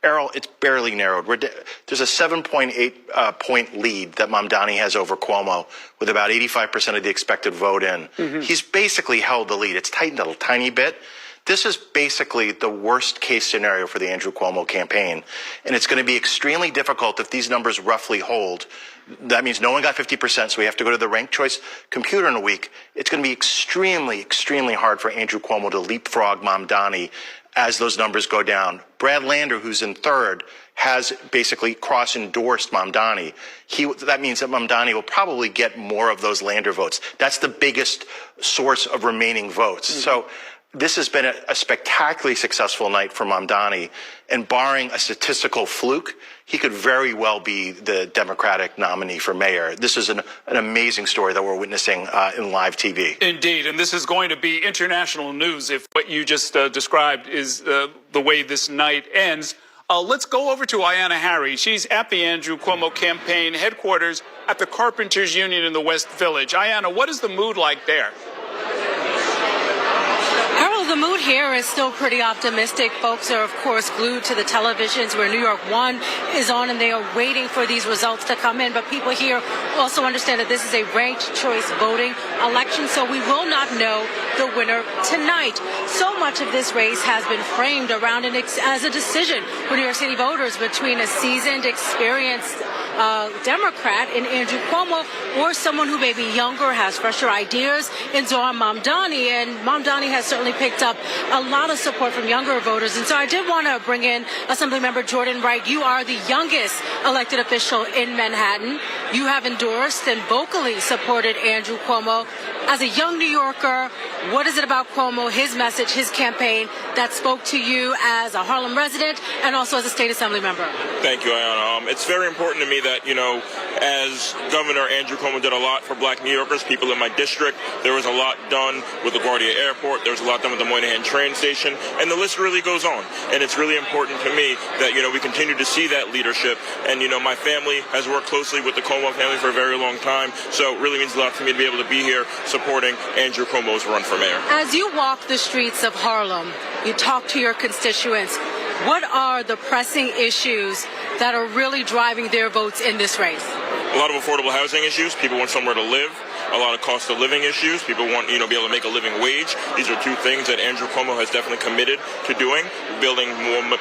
Speaker 16: Errol, it's barely narrowed. There's a 7.8 point lead that Mamdani has over Cuomo with about 85% of the expected vote in. Mm-hmm. He's basically held the lead. It's tightened a tiny bit. This is basically the worst case scenario for the Andrew Cuomo campaign. And it's going to be extremely difficult if these numbers roughly hold. That means no one got 50%, so we have to go to the ranked choice computer in a week. It's going to be extremely, extremely hard for Andrew Cuomo to leapfrog Mamdani as those numbers go down. Brad Lander, who's in third, has basically cross-endorsed Mamdani. That means that Mamdani will probably get more of those Lander votes. That's the biggest source of remaining votes. So this has been a spectacularly successful night for Mamdani, and barring a statistical fluke, he could very well be the Democratic nominee for mayor. This is an amazing story that we're witnessing in live TV.
Speaker 1: Indeed, and this is going to be international news if what you just described is the way this night ends. Let's go over to Ayanna Harry. She's at the Andrew Cuomo campaign headquarters at the Carpenters Union in the West Village. Ayanna, what is the mood like there?
Speaker 6: Harold, the mood here is still pretty optimistic. Folks are, of course, glued to the televisions where New York 1 is on, and they are waiting for these results to come in. But people here also understand that this is a ranked choice voting election, so we will not know the winner tonight. So much of this race has been framed around as a decision for New York City voters between a seasoned, experienced Democrat in Andrew Cuomo or someone who may be younger, has fresher ideas in Zohran Mamdani. And Mamdani has certainly picked up a lot of support from younger voters. And so I did want to bring in Assemblymember Jordan Wright. You are the youngest elected official in Manhattan. You have endorsed and vocally supported Andrew Cuomo. As a young New Yorker, what is it about Cuomo, his message, his campaign that spoke to you as a Harlem resident and also as a state assembly member?
Speaker 17: Thank you, Ayanna. It's very important to me that, as Governor Andrew Cuomo did a lot for black New Yorkers, people in my district. There was a lot done with LaGuardia Airport. There was a lot done with the Moynihan train station. And the list really goes on. And it's really important to me that, we continue to see that leadership. And, my family has worked closely with the Cuomo family for a very long time. So it really means a lot to me to be able to be here supporting Andrew Cuomo's run for mayor.
Speaker 6: As you walk the streets of Harlem, you talk to your constituents. What are the pressing issues that are really driving their votes in this race?
Speaker 17: A lot of affordable housing issues. People want somewhere to live. A lot of cost of living issues. People want, be able to make a living wage. These are two things that Andrew Cuomo has definitely committed to doing, building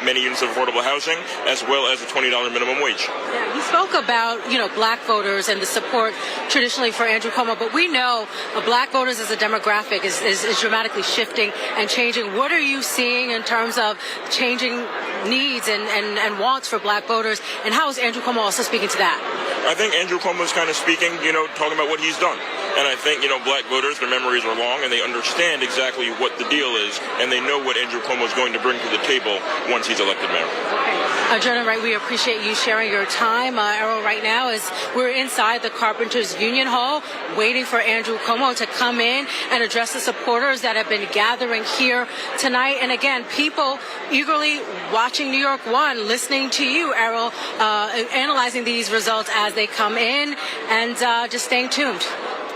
Speaker 17: many units of affordable housing, as well as a $20 minimum wage.
Speaker 6: Yeah, you spoke about, black voters and the support traditionally for Andrew Cuomo, but we know black voters as a demographic is dramatically shifting and changing. What are you seeing in terms of changing needs and wants for black voters, and how is Andrew Cuomo also speaking to that?
Speaker 17: I think Andrew Cuomo is kind of speaking, talking about what he's done. And I think, black voters, their memories are long, and they understand exactly what the deal is, and they know what Andrew Cuomo is going to bring to the table once he's elected mayor.
Speaker 6: Okay. Jordan Wright, we appreciate you sharing your time. Errol, right now we're inside the Carpenters Union Hall waiting for Andrew Cuomo to come in and address the supporters that have been gathering here tonight. And again, people eagerly watching New York 1, listening to you, Errol, analyzing these results as they come in, and just staying tuned.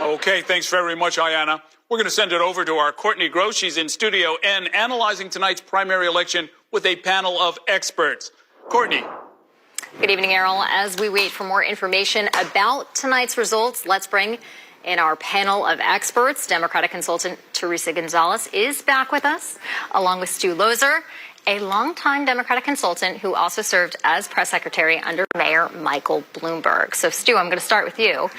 Speaker 1: Okay, thanks very much, Ayanna. We're going to send it over to our Courtney Gross. She's in Studio N analyzing tonight's primary election with a panel of experts. Courtney.
Speaker 5: Good evening, Errol. As we wait for more information about tonight's results, let's bring in our panel of experts. Democratic consultant Teresa Gonzalez is back with us, along with Stu Lozer, a longtime Democratic consultant who also served as press secretary under Mayor Michael Bloomberg. So, Stu, I'm going to start with you.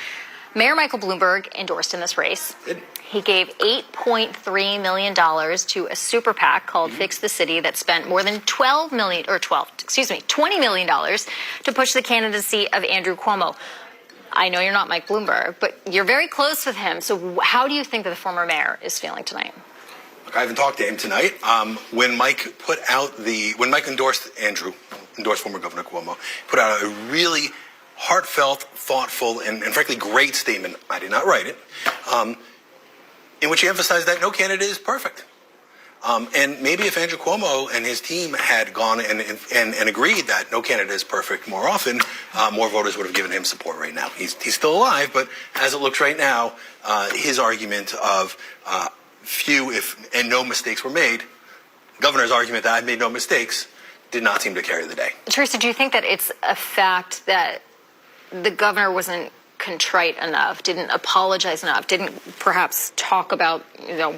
Speaker 5: Mayor Michael Bloomberg endorsed in this race. He gave $8.3 million to a super PAC called Fix the City that spent more than $20 million to push the candidacy of Andrew Cuomo. I know you're not Mike Bloomberg, but you're very close with him. So how do you think that the former mayor is feeling tonight?
Speaker 18: Look, I haven't talked to him tonight. When Mike endorsed former Governor Cuomo, put out a really heartfelt, thoughtful, and frankly great statement. I did not write it, in which he emphasized that no candidate is perfect. And maybe if Andrew Cuomo and his team had gone and agreed that no candidate is perfect more often, more voters would have given him support right now. He's still alive, but as it looks right now, his argument of few and no mistakes were made, the governor's argument that I made no mistakes, did not seem to carry the day.
Speaker 5: Teresa, do you think that it's a fact that the governor wasn't contrite enough, didn't apologize enough, didn't perhaps talk about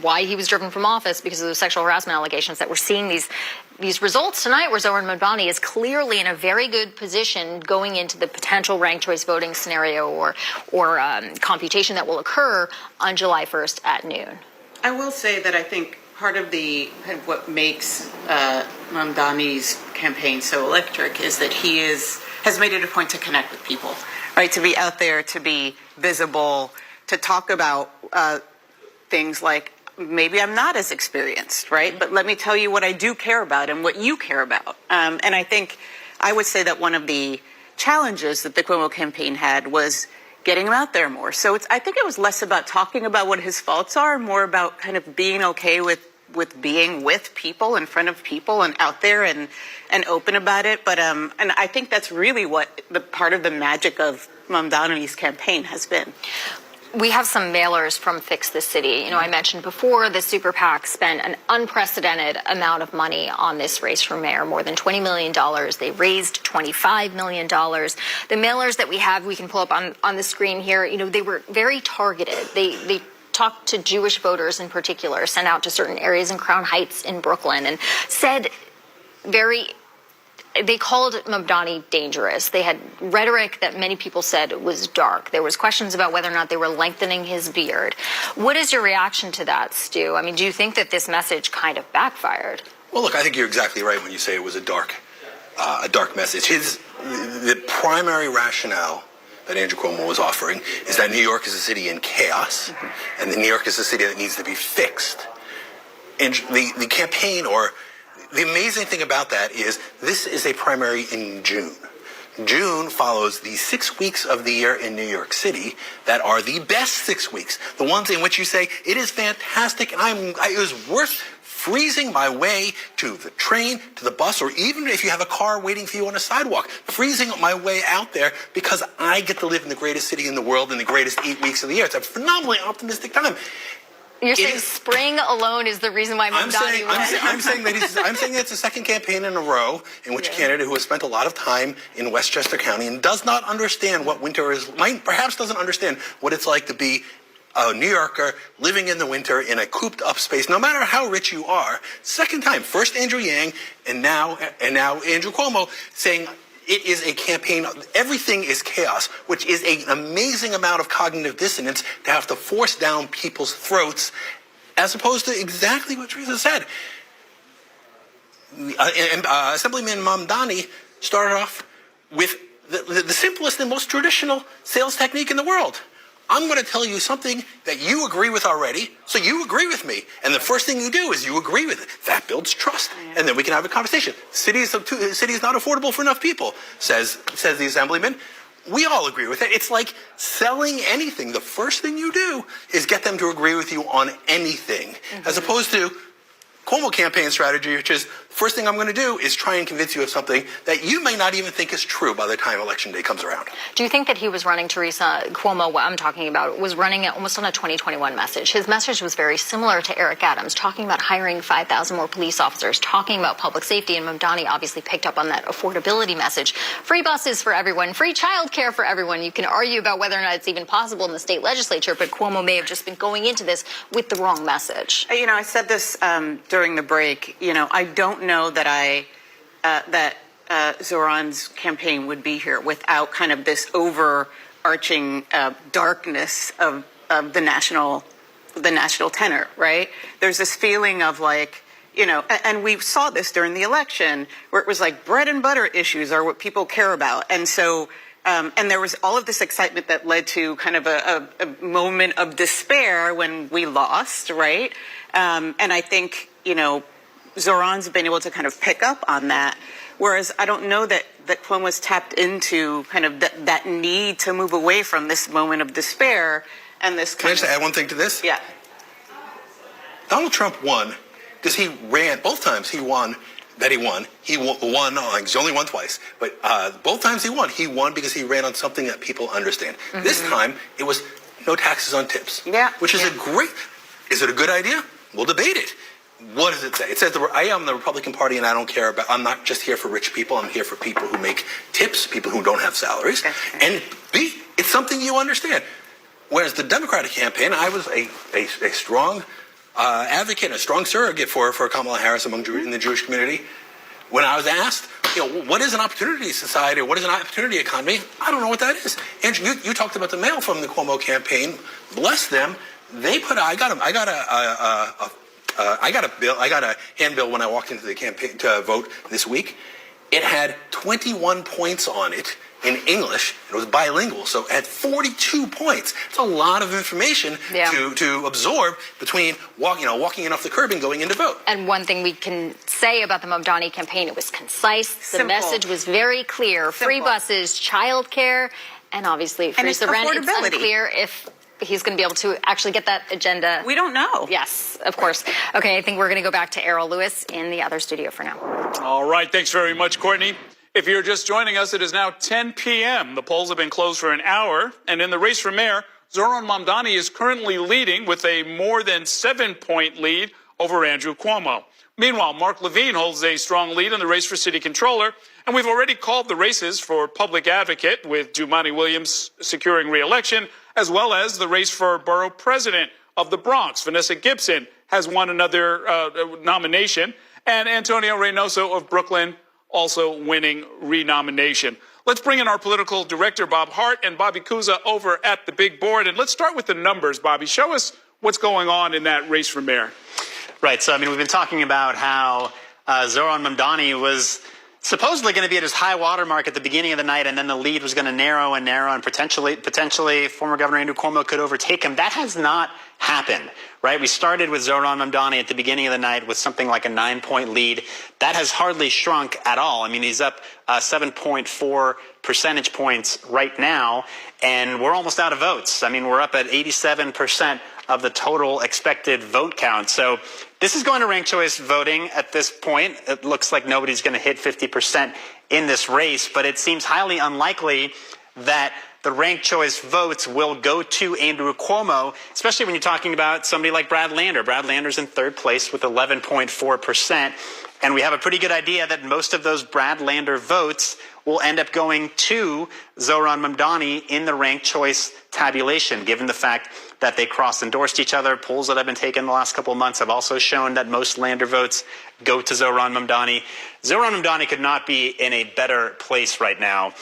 Speaker 5: why he was driven from office because of the sexual harassment allegations, that we're seeing these results tonight where Zoran Mamdani is clearly in a very good position going into the potential ranked choice voting scenario or computation that will occur on July 1st at noon.
Speaker 19: I will say that I think part of what makes Mamdani's campaign so electric is that he has made it a point to connect with people, right? To be out there, to be visible, to talk about things like, maybe I'm not as experienced, right? But let me tell you what I do care about and what you care about. And I think I would say that one of the challenges that the Cuomo campaign had was getting him out there more. So I think it was less about talking about what his faults are, more about kind of being okay with being with people, in front of people, and out there and open about it. But and I think that's really what the part of the magic of Mamdani's campaign has been.
Speaker 5: We have some mailers from Fix the City. I mentioned before the super PAC spent an unprecedented amount of money on this race for mayor, more than $20 million. They raised $25 million. The mailers that we have, we can pull up on the screen here, they were very targeted. They talked to Jewish voters in particular, sent out to certain areas in Crown Heights in Brooklyn, and said they called Mamdani dangerous. They had rhetoric that many people said was dark. There was questions about whether or not they were lengthening his beard. What is your reaction to that, Stu? I mean, do you think that this message kind of backfired?
Speaker 18: Well, look, I think you're exactly right when you say it was a dark message. The primary rationale that Andrew Cuomo was offering is that New York is a city in chaos, and that New York is a city that needs to be fixed. And the campaign, or the amazing thing about that is this is a primary in June. June follows the 6 weeks of the year in New York City that are the best 6 weeks. The ones in which you say, it is fantastic, and it was worth freezing my way to the train, to the bus, or even if you have a car waiting for you on a sidewalk, freezing my way out there because I get to live in the greatest city in the world in the greatest 8 weeks of the year. It's a phenomenally optimistic time.
Speaker 5: You're saying spring alone is the reason why Mamdani won.
Speaker 18: I'm saying that it's the second campaign in a row in which a candidate who has spent a lot of time in Westchester County and does not understand what winter is, perhaps doesn't understand what it's like to be a New Yorker living in the winter in a cooped up space, no matter how rich you are. Second time, first Andrew Yang and now Andrew Cuomo saying it is a campaign, everything is chaos, which is an amazing amount of cognitive dissonance to have to force down people's throats, as opposed to exactly what Teresa said. Assemblyman Mamdani started off with the simplest and most traditional sales technique in the world. I'm going to tell you something that you agree with already, so you agree with me. And the first thing you do is you agree with it. That builds trust. And then we can have a conversation. City is not affordable for enough people, says the assemblyman. We all agree with it. It's like selling anything. The first thing you do is get them to agree with you on anything, as opposed to Cuomo campaign strategy, which is, first thing I'm going to do is try and convince you of something that you may not even think is true by the time Election Day comes around.
Speaker 5: Do you think that he was running, Teresa, Cuomo, what I'm talking about, was running it almost on a 2021 message? His message was very similar to Eric Adams, talking about hiring 5,000 more police officers, talking about public safety, and Mamdani obviously picked up on that affordability message. Free buses for everyone, free child care for everyone. You can argue about whether or not it's even possible in the state legislature, but Cuomo may have just been going into this with the wrong message.
Speaker 19: I said this during the break. I don't know that Zoran's campaign would be here without kind of this overarching darkness of the national tenor, right? There's this feeling of like, and we saw this during the election where it was like bread and butter issues are what people care about. And so, and there was all of this excitement that led to kind of a moment of despair when we lost, right? And I think, Zoran's been able to kind of pick up on that, whereas I don't know that Cuomo's tapped into kind of that need to move away from this moment of despair and this
Speaker 18: Can I just add one thing to this?
Speaker 19: Yeah.
Speaker 18: Donald Trump won because he ran, both times he won, he's only won twice, but both times he won because he ran on something that people understand. This time, it was no taxes on tips, which is is it a good idea? We'll debate it. What does it say? It says I am the Republican Party and I don't care about, I'm not just here for rich people, I'm here for people who make tips, people who don't have salaries. And B, it It's something you understand. Whereas the Democratic campaign, I was a strong advocate, a strong surrogate for Kamala Harris in the Jewish community. When I was asked, what is an opportunity society, or what is an opportunity economy, I don't know what that is. Andrew, you talked about the mail from the Cuomo campaign. Bless them. They put. I got a handbill when I walked into the campaign to vote this week. It had 21 points on it in English. It was bilingual, so it had 42 points. It's a lot of information to absorb between walking in off the curb and going in to vote.
Speaker 5: And one thing we can say about the Mamdani campaign, it was concise.
Speaker 19: Simple.
Speaker 5: The message was very clear.
Speaker 19: Simple.
Speaker 5: Free buses, childcare, and obviously freeze the rent. It's unclear if he's going to be able to actually get that agenda.
Speaker 19: We don't know.
Speaker 5: Yes, of course. Okay, I think we're going to go back to Errol Lewis in the other studio for now.
Speaker 1: All right, thanks very much, Courtney. If you're just joining us, it is now 10 p.m. The polls have been closed for an hour, and in the race for mayor, Zohran Mamdani is currently leading with a more than 7-point lead over Andrew Cuomo. Meanwhile, Mark Levine holds a strong lead in the race for city controller, and we've already called the races for public advocate, with Jumaane Williams securing re-election, as well as the race for borough president of the Bronx. Vanessa Gibson has won another nomination, and Antonio Reynoso of Brooklyn also winning renomination. Let's bring in our political director, Bob Hart, and Bobby Kuza over at the big board. And let's start with the numbers, Bobby. Show us what's going on in that race for mayor.
Speaker 4: Right. So, we've been talking about how Zohran Mamdani was supposedly going to be at his high water mark at the beginning of the night, and then the lead was going to narrow, and potentially former Governor Andrew Cuomo could overtake him. That has not happened, right? We started with Zohran Mamdani at the beginning of the night with something like a 9-point lead. That has hardly shrunk at all. He's up 7.4 percentage points right now, and we're almost out of votes. We're up at 87% of the total expected vote count. So this is going to ranked choice voting at this point. It looks like nobody's going to hit 50% in this race, but it seems highly unlikely that the ranked choice votes will go to Andrew Cuomo, especially when you're talking about somebody like Brad Lander. Brad Lander's in third place with 11.4%, and we have a pretty good idea that most of those Brad Lander votes will end up going to Zohran Mamdani in the ranked choice tabulation, given the fact that they cross-endorsed each other. Polls that have been taken the last couple of months have also shown that most Lander votes go to Zohran Mamdani. Zohran Mamdani could not be in a better place right now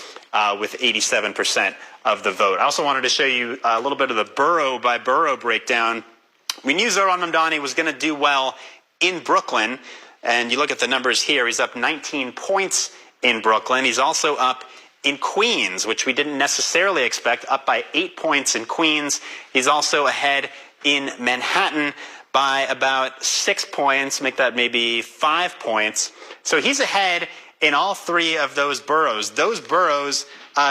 Speaker 4: with 87% of the vote. I also wanted to show you a little bit of the borough-by-borough breakdown. We knew Zohran Mamdani was going to do well in Brooklyn, and you look at the numbers here. He's up 19 points in Brooklyn. He's also up in Queens, which we didn't necessarily expect, up by 8 points in Queens. He's also ahead in Manhattan by about 6 points, make that maybe 5 points. So he's ahead in all three of those boroughs. Those boroughs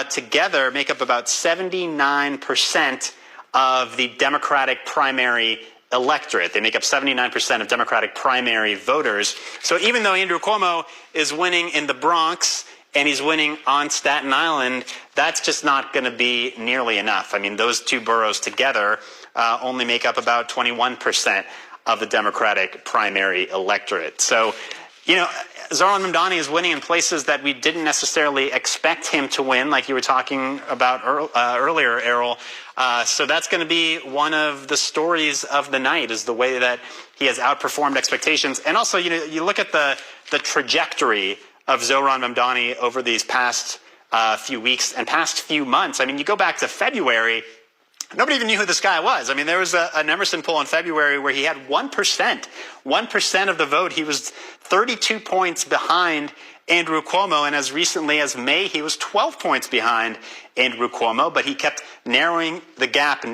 Speaker 4: together make up about 79% of the Democratic primary electorate. They make up 79% of Democratic primary voters. So even though Andrew Cuomo is winning in the Bronx and he's winning on Staten Island, that's just not going to be nearly enough. Those two boroughs together only make up about 21% of the Democratic primary electorate. So, Zohran Mamdani is winning in places that we didn't necessarily expect him to win, like you were talking about earlier, Errol. So that's going to be one of the stories of the night, is the way that he has outperformed expectations. And also, you look at the trajectory of Zohran Mamdani over these past few weeks and past few months. You go back to February, nobody even knew who this guy was. There was an Emerson poll in February where he had 1% of the vote. He was 32 points behind Andrew Cuomo, and as recently as May, he was 12 points behind Andrew Cuomo, but he kept narrowing the gap,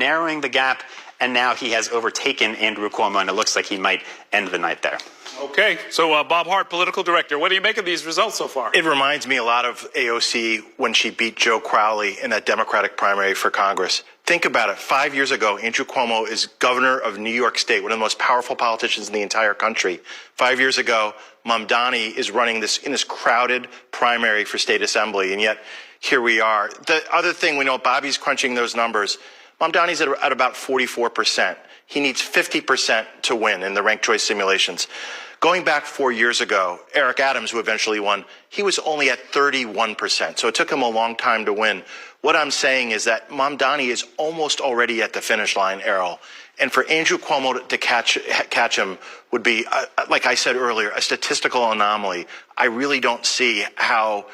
Speaker 4: and now he has overtaken Andrew Cuomo, and it looks like he might end the night there.
Speaker 1: Okay, so Bob Hart, political director, what do you make of these results so far?
Speaker 16: It reminds me a lot of AOC when she beat Joe Crowley in that Democratic primary for Congress. Think about it. 5 years ago, Andrew Cuomo is governor of New York State, one of the most powerful politicians in the entire country. 5 years ago, Mamdani is running in this crowded primary for state assembly, and yet here we are. The other thing, we know Bobby's crunching those numbers. Mamdani's at about 44%. He needs 50% to win in the ranked choice simulations. Going back 4 years ago, Eric Adams, who eventually won, he was only at 31%. So it took him a long time to win. What I'm saying is that Mamdani is almost already at the finish line, Errol. And for Andrew Cuomo to catch him would be, like I said earlier, a statistical anomaly. I really don't see how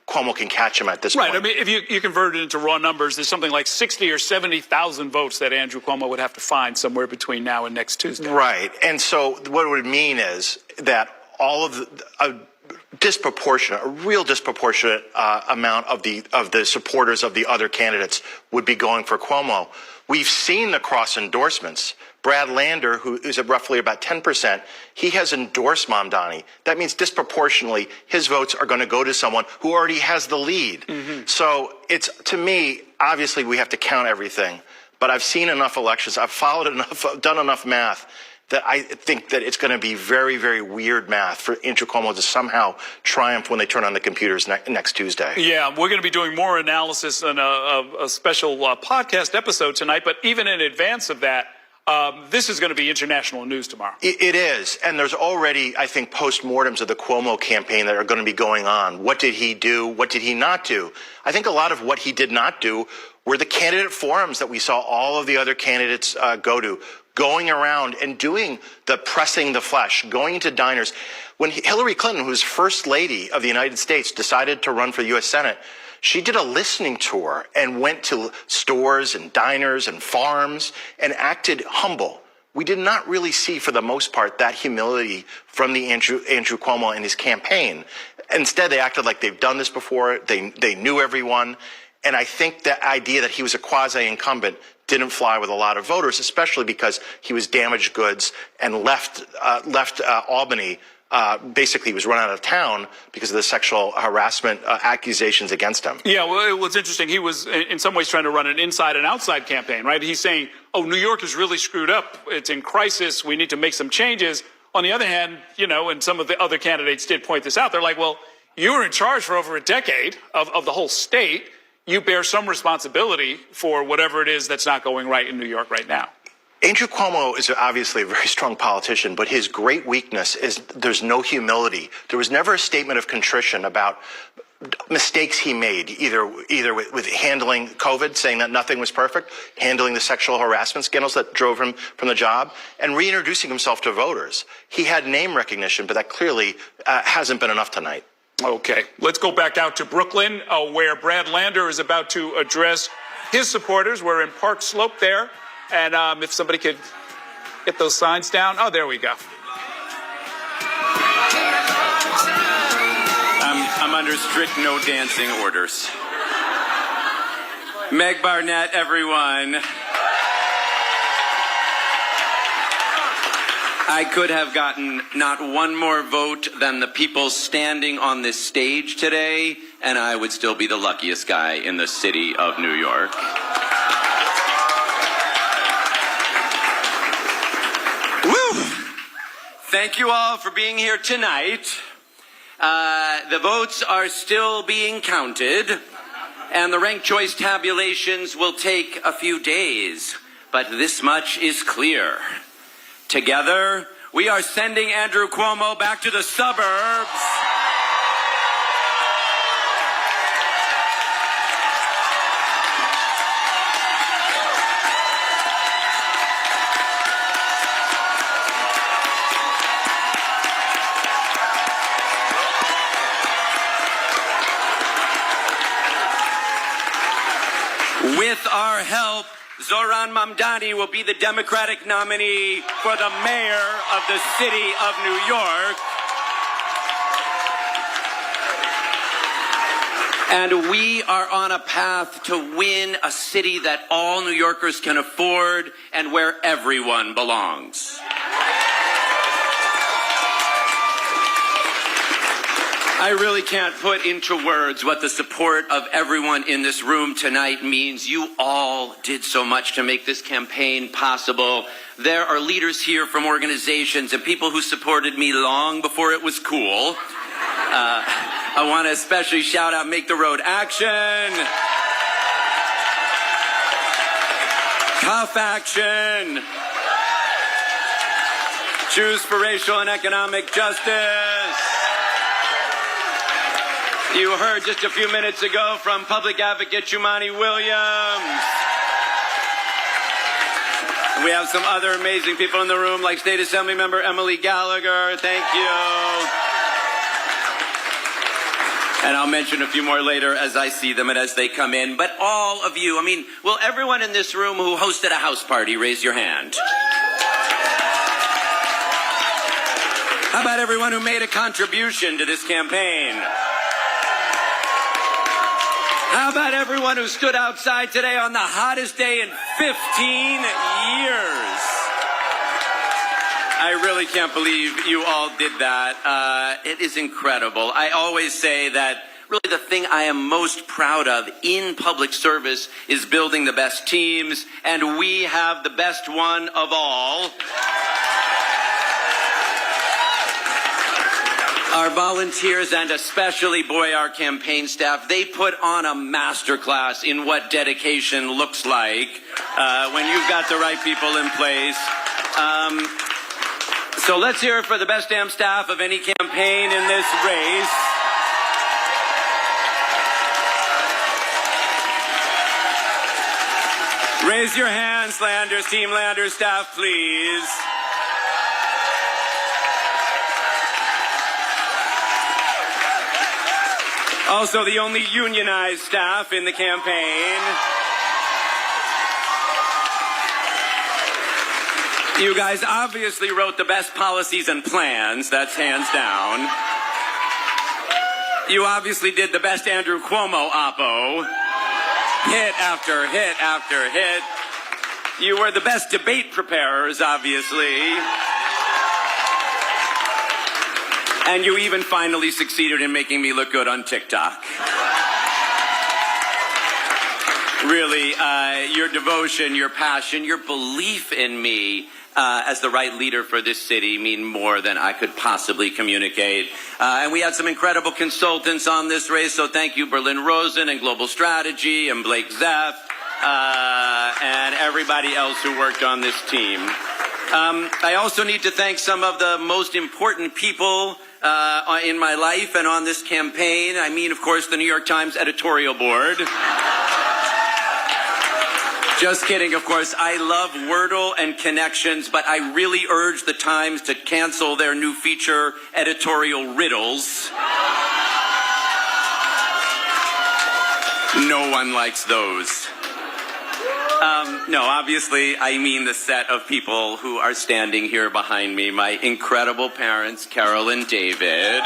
Speaker 16: Cuomo can catch him at this point.
Speaker 1: Right. I mean, if you convert it into raw numbers, there's something like 60 or 70,000 votes that Andrew Cuomo would have to find somewhere between now and next Tuesday.
Speaker 16: Right. And so what it would mean is that all of a real disproportionate amount of the supporters of the other candidates would be going for Cuomo. We've seen the cross endorsements. Brad Lander, who is at roughly about 10%, he has endorsed Mamdani. That means disproportionately his votes are going to go to someone who already has the lead. Mm-hmm. So it's, to me, obviously we have to count everything, but I've seen enough elections, I've followed enough, I've done enough math that I think that it's going to be very, very weird math for Andrew Cuomo to somehow triumph when they turn on the computers next Tuesday.
Speaker 1: Yeah, we're going to be doing more analysis on a special podcast episode tonight, but even in advance of that, this is going to be international news tomorrow.
Speaker 16: It is. And there's already, I think, postmortems of the Cuomo campaign that are going to be going on. What did he do? What did he not do? I think a lot of what he did not do were the candidate forums that we saw all of the other candidates go to, going around and doing the pressing the flesh, going into diners. When Hillary Clinton, who was First Lady of the United States, decided to run for the U.S. Senate, she did a listening tour and went to stores and diners and farms and acted humble. We did not really see, for the most part, that humility from the Andrew Cuomo in his campaign. Instead, they acted like they've done this before. They knew everyone. And I think the idea that he was a quasi-incumbent didn't fly with a lot of voters, especially because he was damaged goods and left Albany. Basically, he was run out of town because of the sexual harassment accusations against him.
Speaker 1: Yeah, well, it was interesting. He was, in some ways, trying to run an inside and outside campaign, right? He's saying, oh, New York is really screwed up. It's in crisis. We need to make some changes. On the other hand, you know, and some of the other candidates did point this out. They're like, well, you were in charge for over a decade of the whole state. You bear some responsibility for whatever it is that's not going right in New York right now.
Speaker 16: Andrew Cuomo is obviously a very strong politician, but his great weakness is there's no humility. There was never a statement of contrition about mistakes he made, either with handling COVID, saying that nothing was perfect, handling the sexual harassment scandals that drove him from the job, and reintroducing himself to voters. He had name recognition, but that clearly hasn't been enough tonight.
Speaker 1: Okay, let's go back out to Brooklyn, where Brad Lander is about to address his supporters. We're in Park Slope there. And if somebody could get those signs down. Oh, there we go.
Speaker 20: I'm under strict no dancing orders. Meg Barnett, everyone. I could have gotten not one more vote than the people standing on this stage today, and I would still be the luckiest guy in the city of New York. Thank you all for being here tonight. The votes are still being counted, and the ranked choice tabulations will take a few days. But this much is clear. Together, we are sending Andrew Cuomo back to the suburbs. With our help, Zohran Mamdani will be the Democratic nominee for the mayor of the city of New York. And we are on a path to win a city that all New Yorkers can afford and where everyone belongs. I really can't put into words what the support of everyone in this room tonight means. You all did so much to make this campaign possible. There are leaders here from organizations and people who supported me long before it was cool. I want to especially shout out Make the Road Action. Tough action. Choose for racial and economic justice. You heard just a few minutes ago from Public Advocate Jumani Williams. We have some other amazing people in the room, like State Assembly Member Emily Gallagher. Thank you. And I'll mention a few more later as I see them and as they come in. But all of you, will everyone in this room who hosted a house party raise your hand? How about everyone who made a contribution to this campaign? How about everyone who stood outside today on the hottest day in 15 years? I really can't believe you all did that. It is incredible. I always say that really the thing I am most proud of in public service is building the best teams, and we have the best one of all. Our volunteers, and especially, our campaign staff, they put on a masterclass in what dedication looks like when you've got the right people in place. So let's hear it for the best damn staff of any campaign in this race. Raise your hands, Landers, Team Landers staff, please. Also, the only unionized staff in the campaign. You guys obviously wrote the best policies and plans, that's hands down. You obviously did the best Andrew Cuomo oppo. Hit after hit after hit. You were the best debate preparers, obviously. And you even finally succeeded in making me look good on TikTok. Really, your devotion, your passion, your belief in me as the right leader for this city mean more than I could possibly communicate. And we had some incredible consultants on this race, so thank you, Berlin Rosen and Global Strategy and Blake Zeff and everybody else who worked on this team. I also need to thank some of the most important people in my life and on this campaign. I mean, of course, the New York Times editorial board. Just kidding, of course. I love Wordle and Connections, but I really urge the Times to cancel their new feature, Editorial Riddles. No one likes those. No, obviously, I mean the set of people who are standing here behind me, my incredible parents, Carol and David.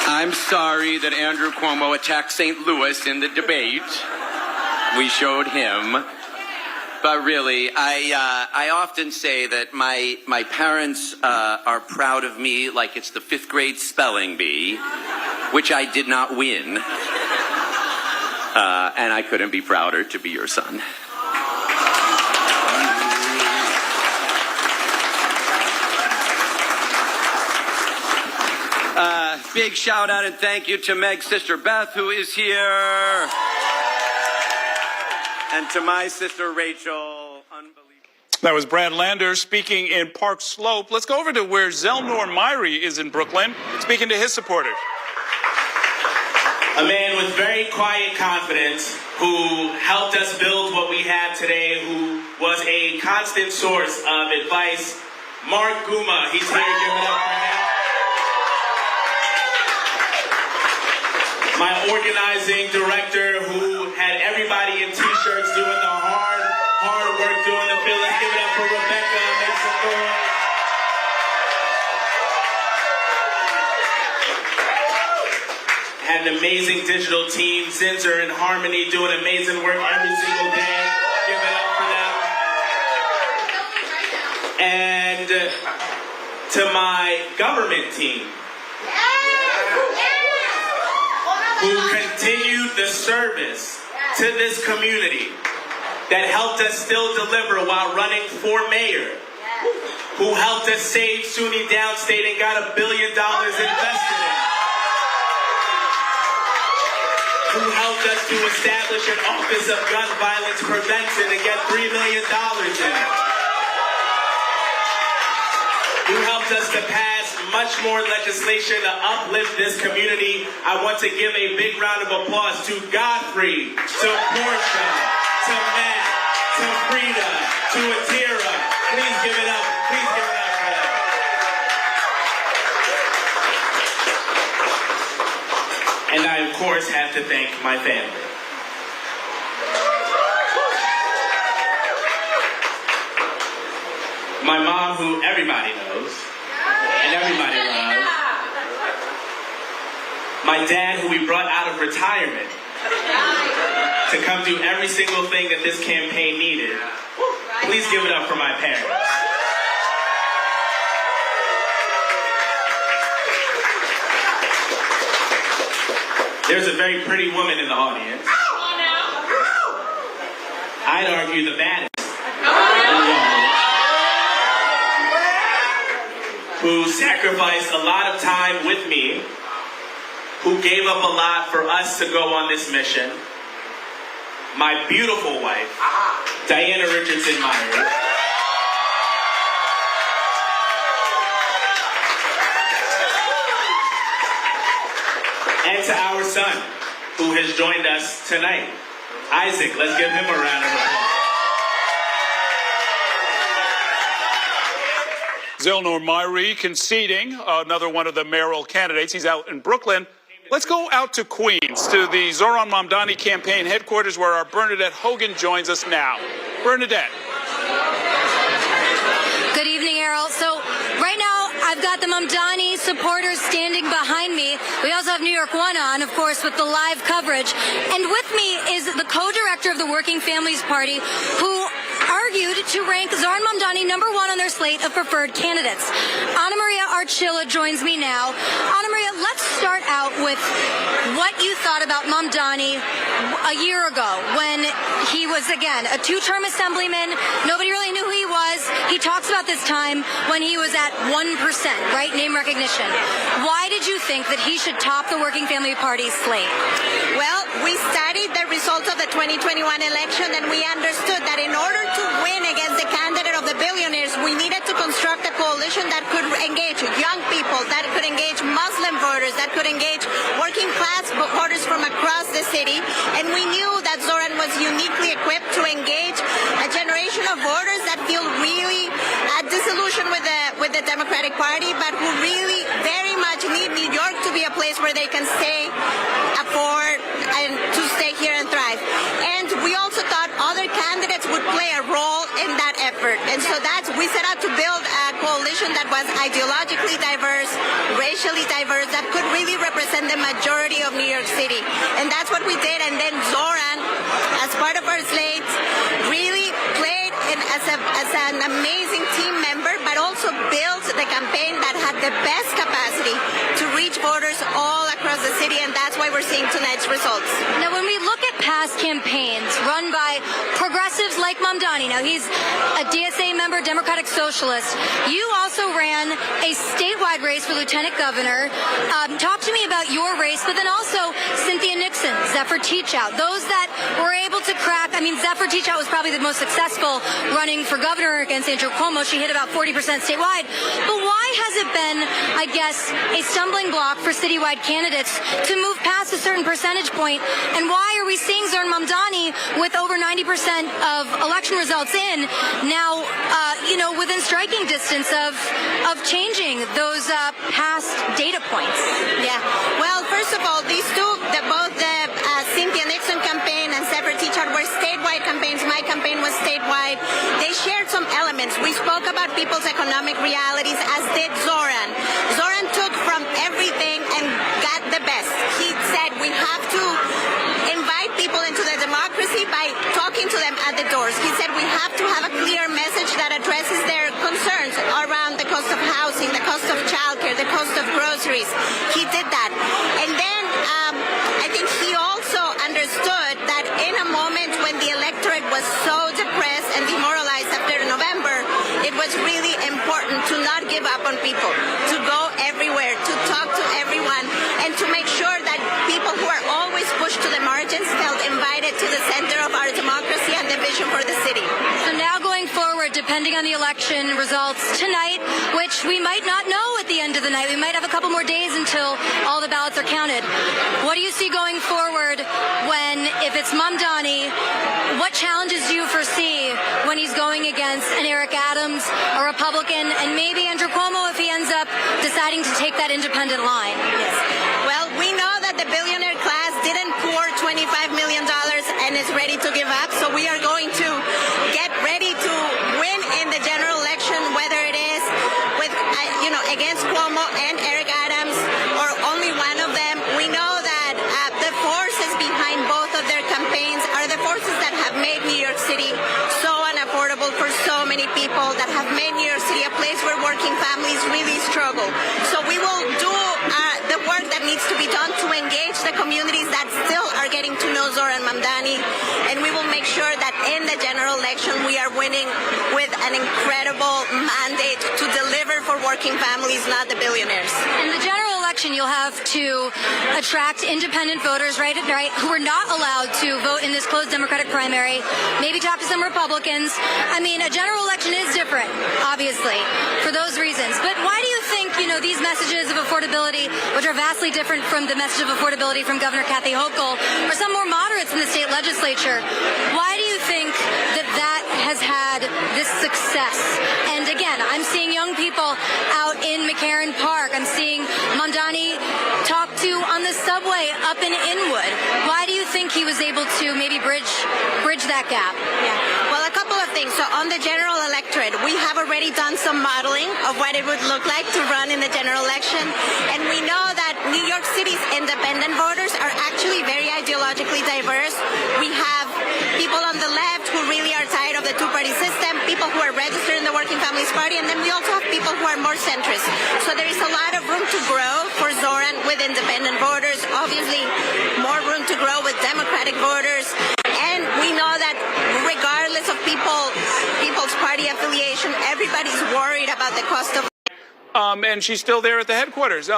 Speaker 20: I'm sorry that Andrew Cuomo attacked St. Louis in the debate. We showed him. But really, I often say that my parents are proud of me like it's the 5th grade spelling bee, which I did not win. And I couldn't be prouder to be your son. Big shout out and thank you to Meg's sister Beth, who is here. And to my sister Rachel. Unbelievable.
Speaker 1: That was Brad Landers speaking in Park Slope. Let's go over to where Zelnor Myrie is in Brooklyn, speaking to his supporters.
Speaker 21: A man with very quiet confidence who helped us build what we have today, who was a constant source of advice. Mark Guma, he's here, give it up for him. My organizing director who had everybody in t-shirts doing the hard work, doing the feelings. Give it up for Rebecca, make some noise. Had an amazing digital team, Zinzer and Harmony, doing amazing work every single day. Give it up for them. And to my government team, who continued the service to this community, that helped us still deliver while running for mayor, who helped us save SUNY Downstate and got $1 billion invested in, who who helped us to establish an Office of Gun Violence Prevention and get $3 million in it. Who helped us to pass much more legislation to uplift this community. I want to give a big round of applause to Godfrey, to Portia, to Matt, to Frida, to Atira. Please give it up. Please give it up for them. And I, of course, have to thank my family. My mom, who everybody knows, and everybody loves. My dad, who we brought out of retirement to come do every single thing that this campaign needed. Please give it up for my parents. There's a very pretty woman in the audience. I'd argue the baddest. Who sacrificed a lot of time with me, who gave up a lot for us to go on this mission. My beautiful wife, Diana Richardson Myers. And to our son, who has joined us tonight, Isaac. Let's give him a round of applause.
Speaker 1: Zelnor Myrie conceding, another one of the mayoral candidates. He's out in Brooklyn. Let's go out to Queens, to the Zohran Mamdani campaign headquarters, where our Bernadette Hogan joins us now. Bernadette.
Speaker 2: Good evening, Errol. So right now, I've got the Mamdani supporters standing behind me. We also have New York One on, of course, with the live coverage. And with me is the co-director of the Working Families Party, who argued to rank Zohran Mamdani #1 on their slate of preferred candidates. Ana Maria Archila joins me now. Ana Maria, let's start out with what you thought about Mamdani a year ago when he was, again, a two-term assemblyman. Nobody really knew who he was. He talks about this time when he was at 1%, right, name recognition. Why did you think that he should top the Working Family Party's slate?
Speaker 3: Well, we studied the results of the 2021 election, and we understood that in order to win against the candidate of the billionaires, we needed to construct a coalition that could engage young people, that could engage Muslim voters, that could engage working class voters from across the city. And we knew that Zohran was uniquely equipped to engage a generation of voters that feel really disillusioned with the Democratic Party, but who really very much need New York to be a place where they can stay, afford, and to stay here and thrive. And we also thought other candidates would play a role in that effort. And so we set out to build a coalition that was ideologically diverse, racially diverse, that could really represent the majority of New York City. And that's what we did. And then Zohran, as part of our slate, really played as an amazing team member, but also built the campaign that had the best capacity to reach voters all across the city. And that's why we're seeing tonight's results.
Speaker 2: Now, when we look at past campaigns run by progressives like Mamdani, now he's a DSA member, Democratic Socialist. You also ran a statewide race for lieutenant governor. Talk to me about your race, but then also Cynthia Nixon, Zephyr Teachout, those that were able to crack. I mean, Zephyr Teachout was probably the most successful running for governor against Andrew Cuomo. She hit about 40% statewide. But why has it been, I guess, a stumbling block for citywide candidates to move past a certain percentage point? And why are we seeing Zohran Mamdani with over 90% of election results in now, within striking distance of changing those past data points?
Speaker 3: Yeah. Well, first of all, these two, both the Cynthia Nixon campaign and Zephyr Teachout were statewide campaigns. My campaign was statewide. They shared some elements. We spoke about people's economic realities, as did Zohran. Zohran took from everything and got the best. He said we have to invite people into the democracy by talking to them at the doors. He said we have to have a clear message that addresses their concerns around the cost of housing, the cost of childcare, the cost of groceries. He did that. And then I think he also understood that in a moment when the electorate was so depressed and demoralized after November, it was really important to not give up on people, to go everywhere, to talk to everyone, and to make sure that people who are always pushed to to the margins felt invited to the center of our democracy and the vision for the city.
Speaker 2: So now going forward, depending on the election results tonight, which we might not know at the end of the night, we might have a couple more days until all the ballots are counted. What do you see going forward when, if it's Mamdani, what challenges do you foresee when he's going against an Eric Adams, a Republican, and maybe Andrew Cuomo if he ends up deciding to take that independent line?
Speaker 3: Yes. Well, we know that the billionaire class didn't pour $25 million and is ready to give up, so we are going to get ready to win in the general election, whether it is with, against Cuomo and Eric Adams or only one of them. We know that the forces behind both of their campaigns are the forces that have made New York City so unaffordable for so many people, that have made New York City a place where working families really struggle. So we will do the work that needs to be done to engage the communities that still are getting to know Zoran Mamdani, and we will make sure that in the general election we are winning with an incredible mandate to deliver for working families, not the billionaires.
Speaker 2: In the general election, you'll have to attract independent voters, right, who are not allowed to vote in this closed Democratic primary, maybe talk to some Republicans. I mean, a general election is different, obviously, for those reasons. But why do you think, these messages of affordability, which are vastly different from the message of affordability from Governor Kathy Hochul, or some more moderates in the state legislature, why do you think that has had this success? And again, I'm seeing young people out in McCarran Park. I'm seeing Mamdani talk to on the subway up in Inwood. Why do you think he was able to maybe bridge that gap?
Speaker 3: Yeah. Well, a couple of things. So on the general electorate, we have already done some modeling of what it would look like to run in the general election. And we know that New York City's independent voters are actually very ideologically diverse. We have people on the left who really are tired of the two-party system, people who are registered in the Working Families Party, and then we also have people who are more centrist. So there is a lot of room to grow for Zoran with independent voters, obviously more room to grow with Democratic voters. And we know that regardless of people's party affiliation, everybody's worried about the cost of.
Speaker 1: And she's still there at the headquarters.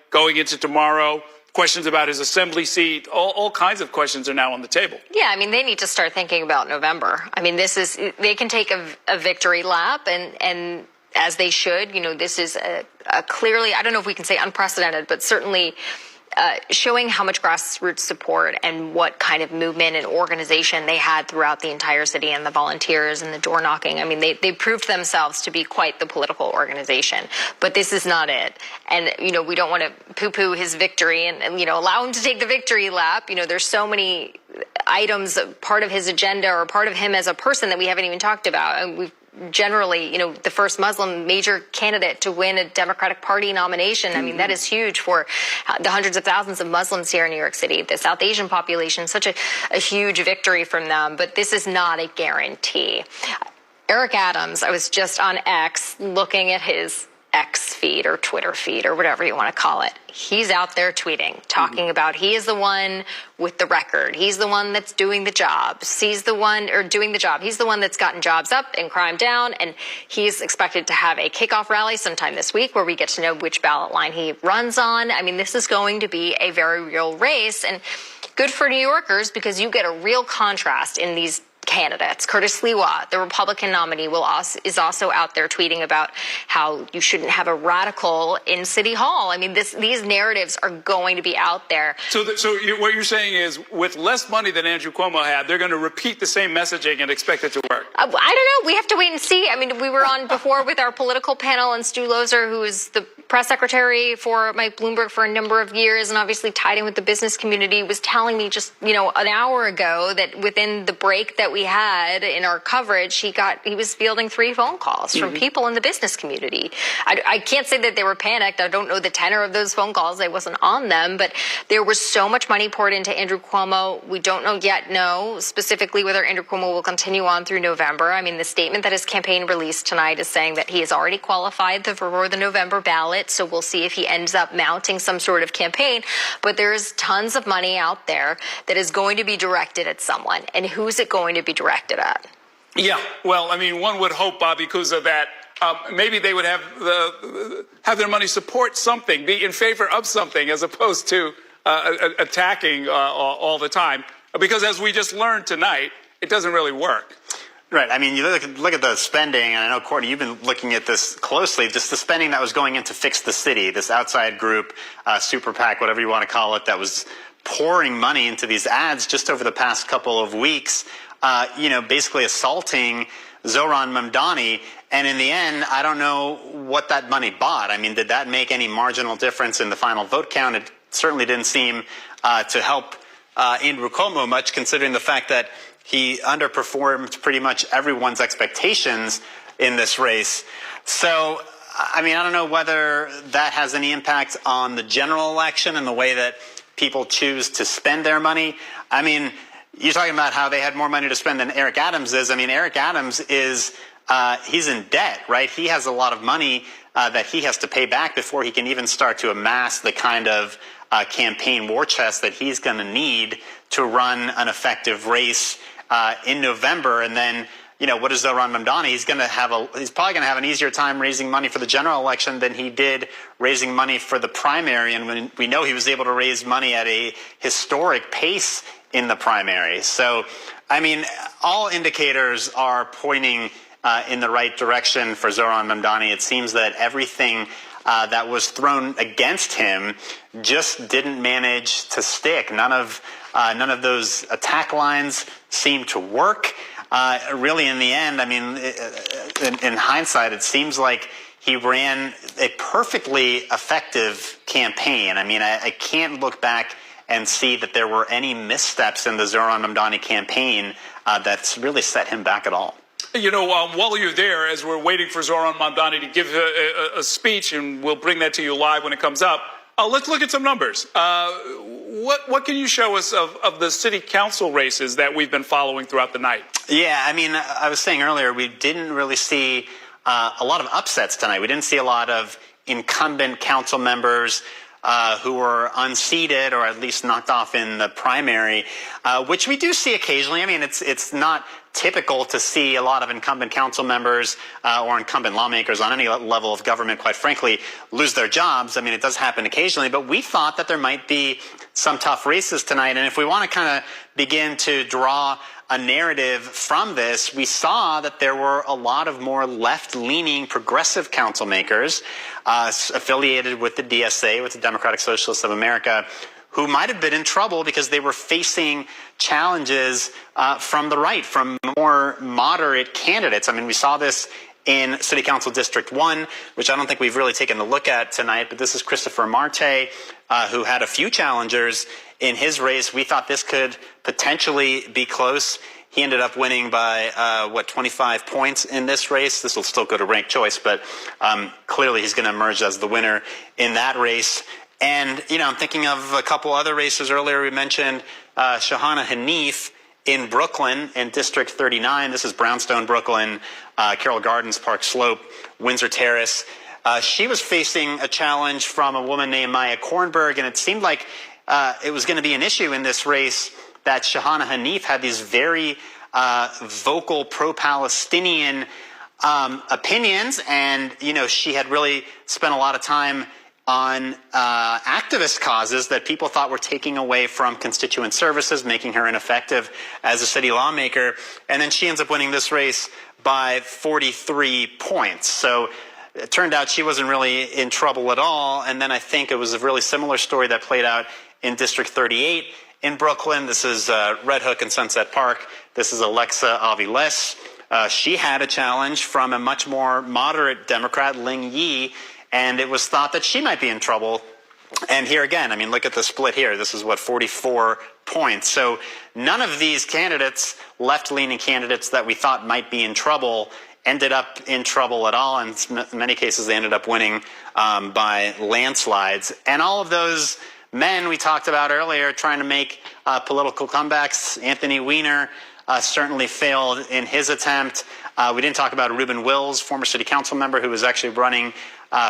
Speaker 1: Going into tomorrow, questions about his assembly seat, all kinds of questions are now on the table.
Speaker 5: Yeah, I mean, they need to start thinking about November. I mean, they can take a victory lap, and as they should, this is a clearly, I don't know if we can say unprecedented, but certainly showing how much grassroots support and what kind of movement and organization they had throughout the entire city, and the volunteers and the door knocking. I mean, they proved themselves to be quite the political organization. But this is not it. And, we don't want to poo-poo his victory and allow him to take the victory lap. There's so many items, part of his agenda or part of him as a person that we haven't even talked about. And we've generally, the first Muslim major candidate to win a Democratic Party nomination. I mean, that is huge for the hundreds of thousands of Muslims here in New York City. The South Asian population, such a huge victory from them. But this is not a guarantee. Eric Adams, I was just on X looking at his X feed or Twitter feed or whatever you want to call it. He's out there tweeting, talking about he is the one with the record. He's the one that's doing the jobs. He's the one that's gotten jobs up and crime down. And he's expected to have a kickoff rally sometime this week where we get to know which ballot line he runs on. I mean, this is going to be a very real race, and good for New Yorkers because you get a real contrast in these candidates. Curtis Lewa, the Republican nominee, is also out there tweeting about how you shouldn't have a radical in City Hall. I mean, these narratives are going to be out there.
Speaker 1: So what you're saying is, with less money than Andrew Cuomo had, they're going to repeat the same messaging and expect it to work.
Speaker 5: I don't know. We have to wait and see. I mean, we were on before with our political panel, and Stu Lozer, who is the press secretary for Mike Bloomberg for a number of years and obviously tied in with the business community, was telling me just, an hour ago that within the break that we had in our coverage, he was fielding 3 phone calls from people in the business community. I can't say that they were panicked. I don't know the tenor of those phone calls. I wasn't on them, but there was so much money poured into Andrew Cuomo. We don't know specifically whether Andrew Cuomo will continue on through November. I mean, the statement that his campaign released tonight is saying that he has already qualified for the November ballot. So we'll see if he ends up mounting some sort of campaign. But there's tons of money out there that is going to be directed at someone. And who's it going to be directed at?
Speaker 1: Yeah, well, I mean, one would hope, Bob, because of that, maybe they would have their money support something, be in favor of something, as opposed to attacking all the time, because as we just learned tonight, it doesn't really work.
Speaker 4: Right. I mean, you look at the spending, and I know, Courtney, you've been looking at this closely, just the spending that was going in to fix the city, this outside group, super PAC, whatever you want to call it, that was pouring money into these ads just over the past couple of weeks, basically assaulting Zohran Mamdani. And in the end, I don't know what that money bought. I mean, did that make any marginal difference in the final vote count? It certainly didn't seem to help Andrew Cuomo much, considering the fact that he underperformed pretty much everyone's expectations in this race. So, I mean, I don't know whether that has any impact on the general election and the way that people choose to spend their money. I mean, you're talking about how they had more money to spend than Eric Adams is. I mean, Eric Adams is, he's in debt, right? He has a lot of money that he has to pay back before he can even start to amass the kind of campaign war chest that he's going to need to run an effective race in November. And then, what is Zohran Mamdani? He's probably going to have an easier time raising money for the general election than he did raising money for the primary. And when we know he was able to raise money at a historic pace in the primary. So, I mean, all indicators are pointing in the right direction for Zohran Mamdani. It seems that everything that was thrown against him just didn't manage to stick. None of those attack lines seemed to work. Really, in the end, I mean, in hindsight, it seems like he ran a perfectly effective campaign. I mean, I can't look back and see that there were any missteps in the Zohran Mamdani campaign that's really set him back at all.
Speaker 1: While you're there, as we're waiting for Zohran Mamdani to give a speech, and we'll bring that to you live when it comes up, let's look at some numbers. What can you show us of the city council races that we've been following throughout the night?
Speaker 4: Yeah, I mean, I was saying earlier, we didn't really see a lot of upsets tonight. We didn't see a lot of incumbent council members who were unseated or at least knocked off in the primary, which we do see occasionally. I mean, it's not typical to see a lot of incumbent council members or incumbent lawmakers on any level of government, quite frankly, lose their jobs. I mean, it does happen occasionally, but we thought that there might be some tough races tonight. And if we want to kind of begin to draw a narrative from this, we saw that there were a lot of more left-leaning progressive council makers affiliated with the DSA, with the Democratic Socialists of America, who might have been in trouble because they were facing challenges from the right, from more moderate candidates. I mean, we saw this in City Council District 1, which I don't think we've really taken a look at tonight, but this is Christopher Marte, who had a few challengers in his race. We thought this could potentially be close. He ended up winning by, 25 points in this race. This will still go to ranked choice, but clearly he's going to emerge as the winner in that race. And, I'm thinking of a couple other races earlier. We mentioned Shahana Hanif in Brooklyn in District 39. This is Brownstone, Brooklyn, Carroll Gardens, Park Slope, Windsor Terrace. She was facing a challenge from a woman named Maya Kornberg, and it seemed like it was going to be an issue in this race that Shahana Hanif had these very vocal pro-Palestinian opinions, and, she had really spent a lot of time on activist causes that people thought were taking away from constituent services, making her ineffective as a city lawmaker. And then she ends up winning this race by 43 points. So it turned out she wasn't really in trouble at all. And then I think it was a really similar story that played out in District 38 in Brooklyn. This is Red Hook and Sunset Park. This is Alexa Aviles. She had a challenge from a much more moderate Democrat, Ling Yi, and it was thought that she might be in trouble. And here again, I mean, look at the split here. This is 44 points. So none of these candidates, left-leaning candidates that we thought might be in trouble, ended up in trouble at all. In many cases, they ended up winning by landslides. And all of those men we talked about earlier trying to make political comebacks, Anthony Weiner certainly failed in his attempt. We didn't talk about Reuben Wills, former city council member who was actually running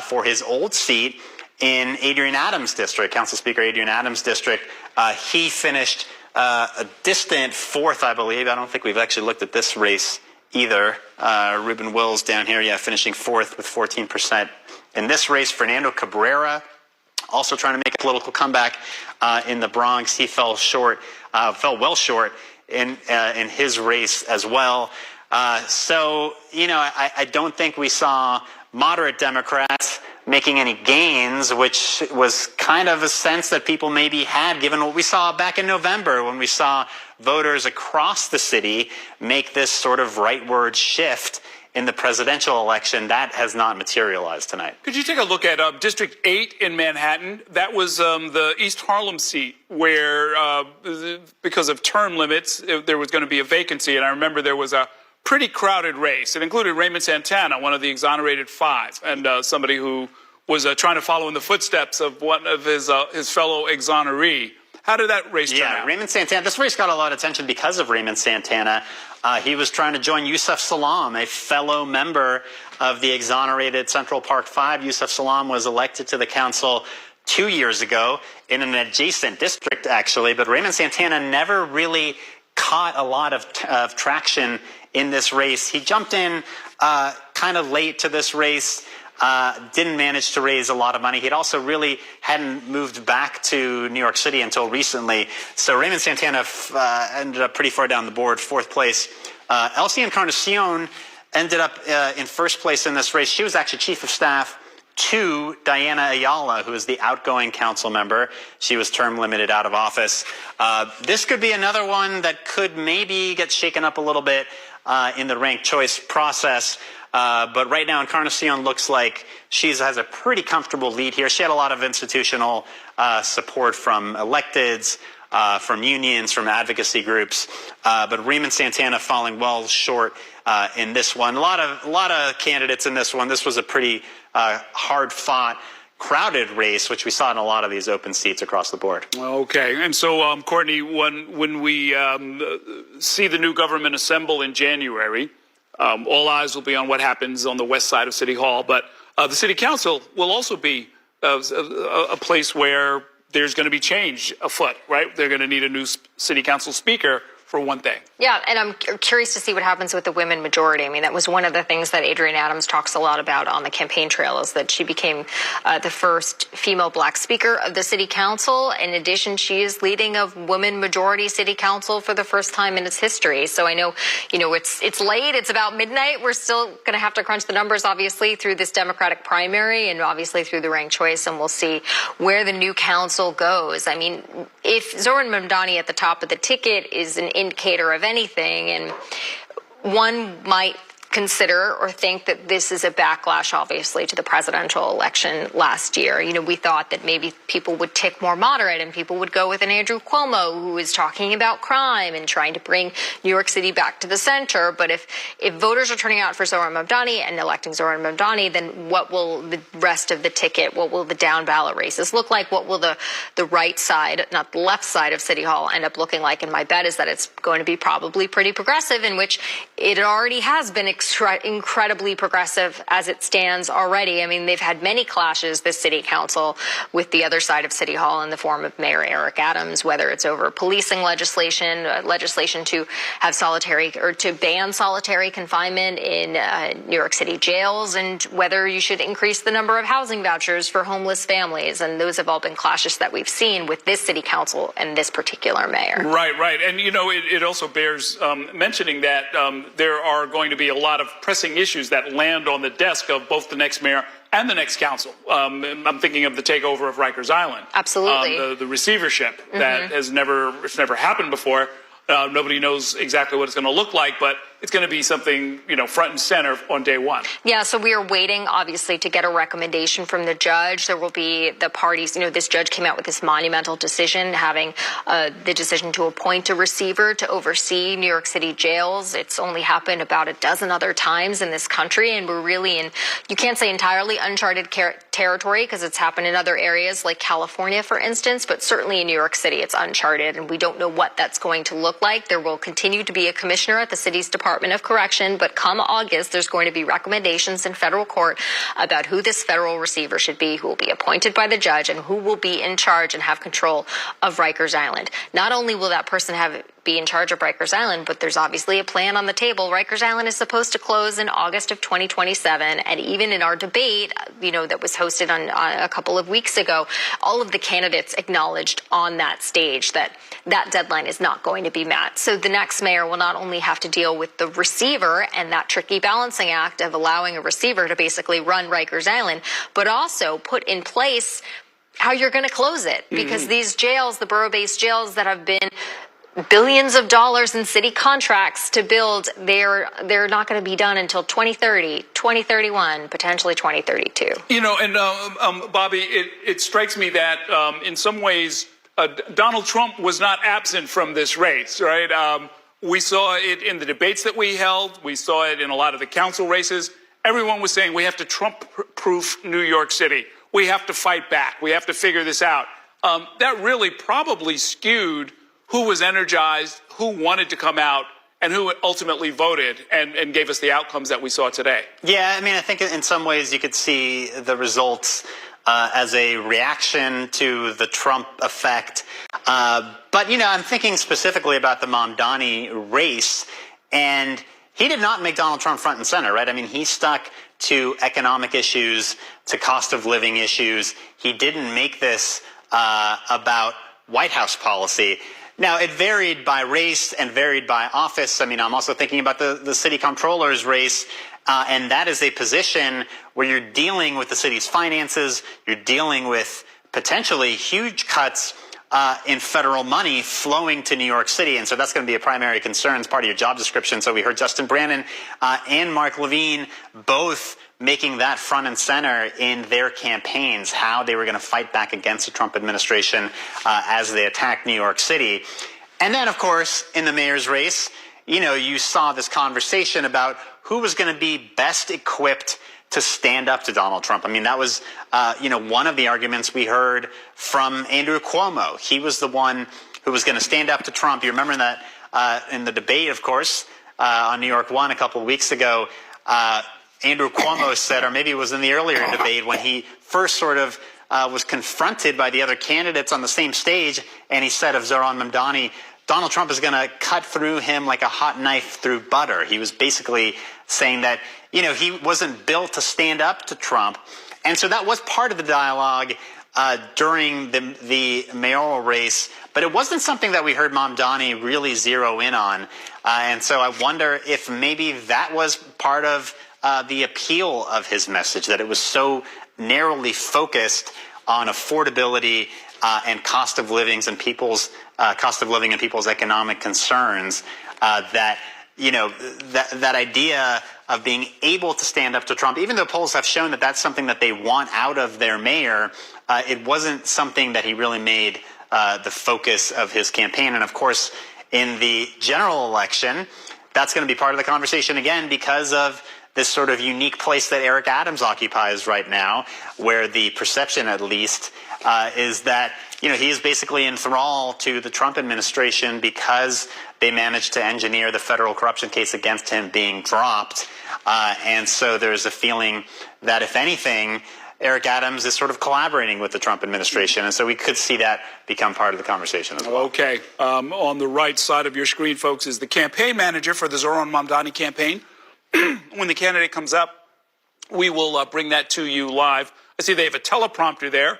Speaker 4: for his old seat in Adrian Adams' district, Council Speaker Adrian Adams' district. He finished a distant fourth, I believe. I don't think we've actually looked at this race either. Reuben Wills down here, finishing fourth with 14% in this race. Fernando Cabrera also trying to make a political comeback in the Bronx. He fell well short in his race as well. So, I don't think we saw moderate Democrats making any gains, which was kind of a sense that people maybe had given what we saw back in November when we saw voters across the city make this sort of rightward shift in the presidential election. That has not materialized tonight.
Speaker 1: Could you take a look at District 8 in Manhattan? That was the East Harlem seat where, because of term limits, there was going to be a vacancy. And I remember there was a pretty crowded race. It included Raymond Santana, one of the exonerated five, and somebody who was trying to follow in the footsteps of one of his fellow exoneree. How did that race turn out?
Speaker 4: Raymond Santana. This race got a lot of attention because of Raymond Santana. He was trying to join Yusuf Salaam, a fellow member of the exonerated Central Park Five. Yusuf Salaam was elected to the council 2 years ago in an adjacent district, actually. But Raymond Santana never really caught a lot of traction in this race. He jumped in kind of late to this race. Didn't manage to raise a lot of money. He'd also really hadn't moved back to New York City until recently. So Raymond Santana ended up pretty far down the board, fourth place. Elsie Encarnacion ended up in first place in this race. She was actually chief of staff to Diana Ayala, who is the outgoing council member. She was term limited out of office. This could be another one that could maybe get shaken up a little bit in the ranked choice process. But right now, Encarnacion looks like she has a pretty comfortable lead here. She had a lot of institutional support from electeds, from unions, from advocacy groups. But Raymond Santana falling well short in this one. A lot of candidates in this one. This was a pretty hard-fought, crowded race, which we saw in a lot of these open seats across the board.
Speaker 1: Okay. And so, Courtney, when we see the new government assemble in January, all eyes will be on what happens on the west side of City Hall. But the City Council will also be a place where there's going to be change afoot, right? They're going to need a new City Council speaker, for one thing.
Speaker 5: Yeah, and I'm curious to see what happens with the women majority. I mean, that was one of the things that Adrienne Adams talks a lot about on the campaign trail, is that she became the first female black speaker of the city council. In addition, she is leading a women majority city council for the first time in its history. So I know, it's late. It's about midnight. We're still going to have to crunch the numbers, obviously, through this Democratic primary and obviously through the ranked choice, and we'll see where the new council goes. I mean, if Zoran Mamdani at the top of the ticket is an indicator of anything, and one might consider or think that this is a backlash, obviously, to the presidential election last year. We thought that maybe people would tick more moderate and people would go with an Andrew Cuomo, who is talking about crime and trying to bring New York City back to the center. But if voters are turning out for Zoran Mamdani and electing Zoran Mamdani, then what will the rest of the ticket, what will the down ballot races look like? What will the right side, not the left side of City Hall, end up looking like? And my bet is that it's going to be probably pretty progressive, in which it already has been incredibly progressive as it stands already. I mean, they've had many clashes, this city council, with the other side of City Hall in the form of Mayor Eric Adams, whether it's over policing legislation to have to ban solitary confinement in New York City jails, and whether you should increase the number of housing vouchers for homeless families. And those have all been clashes that we've seen with this city council and this particular mayor.
Speaker 1: Right. And, it also bears mentioning that there are going to be a lot of pressing issues that land on the desk of both the next mayor and the next council. I'm thinking of the takeover of Rikers Island.
Speaker 5: Absolutely.
Speaker 1: The receivership that has never happened before. Nobody knows exactly what it's going to look like, but it's going to be something, front and center on day one.
Speaker 5: Yeah, so we are waiting, obviously, to get a recommendation from the judge. There will be the parties. This judge came out with this monumental decision, having the decision to appoint a receiver to oversee New York City jails. It's only happened about a dozen other times in this country, and we're really in, you can't say entirely uncharted territory, because it's happened in other areas like California, for instance, but certainly in New York City, it's uncharted, and we don't know what that's going to look like. There will continue to be a commissioner at the city's Department of Correction, but come August, there's going to be recommendations in federal court about who this federal receiver should be, who will be appointed by the judge, and who will be in charge and have control of Rikers Island. Not only will that person have be in charge of Rikers Island, but there's obviously a plan on the table. Rikers Island is supposed to close in August of 2027, and even in our debate, that was hosted on a couple of weeks ago, all of the candidates acknowledged on that stage that deadline is not going to be met. So the next mayor will not only have to deal with the receiver and that tricky balancing act of allowing a receiver to basically run Rikers Island, but also put in place how you're going to close it, because these jails, the borough-based jails that have been billions of dollars in city contracts to build, they're not going to be done until 2030, 2031, potentially 2032.
Speaker 1: Bobby, it strikes me that in some ways Donald Trump was not absent from this race, right? We saw it in the debates that we held. We saw it in a lot of the council races. Everyone was saying we have to Trump-proof New York City. We have to fight back. We have to figure this out. That really probably skewed who was energized, who wanted to come out, and who ultimately voted and gave us the outcomes that we saw today.
Speaker 4: Yeah, I mean, I think in some ways you could see the results as a reaction to the Trump effect. But, I'm thinking specifically about the Mamdani race, and he did not make Donald Trump front and center, right? I mean, he stuck to economic issues, to cost of living issues. He didn't make this about White House policy. Now, it varied by race and varied by office. I mean, I'm also thinking about the city comptroller's race, and that is a position where you're dealing with the city's finances, you're dealing with potentially huge cuts in federal money flowing to New York City. And so that's going to be a primary concern as part of your job description. So we heard Justin Brannan and Mark Levine both making that front and center in their campaigns, how they were going to fight back against the Trump administration as they attacked New York City. And then, of course, in the mayor's race, you saw this conversation about who was going to be best equipped to stand up to Donald Trump. I mean, that was, one of the arguments we heard from Andrew Cuomo. He was the one who was going to stand up to Trump. You remember that in the debate, of course, on New York One a couple of weeks ago, Andrew Cuomo said, or maybe it was in the earlier debate when he first sort of was confronted by the other candidates on the same stage, and he said of Zohran Mamdani, Donald Trump is going to cut through him like a hot knife through butter. He was basically saying that, he wasn't built to stand up to Trump. And so that was part of the dialogue during the mayoral race, but it wasn't something that we heard Mamdani really zero in on. And so I wonder if maybe that was part of the appeal of his message, that it was so narrowly focused on affordability and cost of living and people's economic concerns, that idea of being able to stand up to Trump, even though polls have shown that that's something that they want out of their mayor, it wasn't something that he really made the focus of his campaign. And of course, in the general election, that's going to be part of the conversation again because of this sort of unique place that Eric Adams occupies right now, where the perception, at least, is that he is basically in thrall to the Trump administration because they managed to engineer the federal corruption case against him being dropped. And so there's a feeling that, if anything, Eric Adams is sort of collaborating with the Trump administration. And so we could see that become part of the conversation as well.
Speaker 1: Okay. On the right side of your screen, folks, is the campaign manager for the Zohran Mamdani campaign. When the candidate comes up, we will bring that to you live. I see they have a teleprompter there,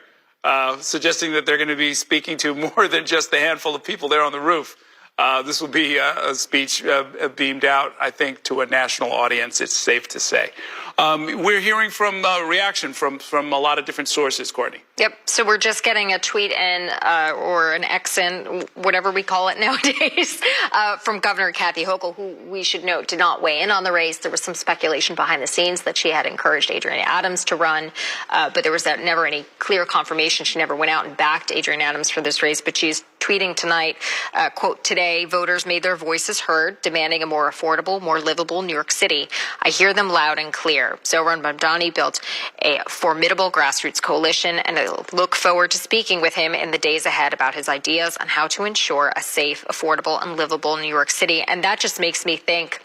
Speaker 1: suggesting that they're going to be speaking to more than just the handful of people there on the roof. This will be a speech beamed out, I think, to a national audience, it's safe to say. We're hearing from reaction from a lot of different sources, Courtney.
Speaker 5: Yep. So we're just getting a tweet in or an X in, whatever we call it nowadays, from Governor Kathy Hochul, who we should note did not weigh in on the race. There was some speculation behind the scenes that she had encouraged Adrienne Adams to run, but there was never any clear confirmation. She never went out and backed Adrienne Adams for this race, but she's tweeting tonight, quote, "Today, voters made their voices heard, demanding a more affordable, more livable New York City. I hear them loud and clear." Zohran Mamdani built a formidable grassroots coalition, and I look forward to speaking with him in the days ahead about his ideas on how to ensure a safe, affordable, and livable New York City. And that just makes me think,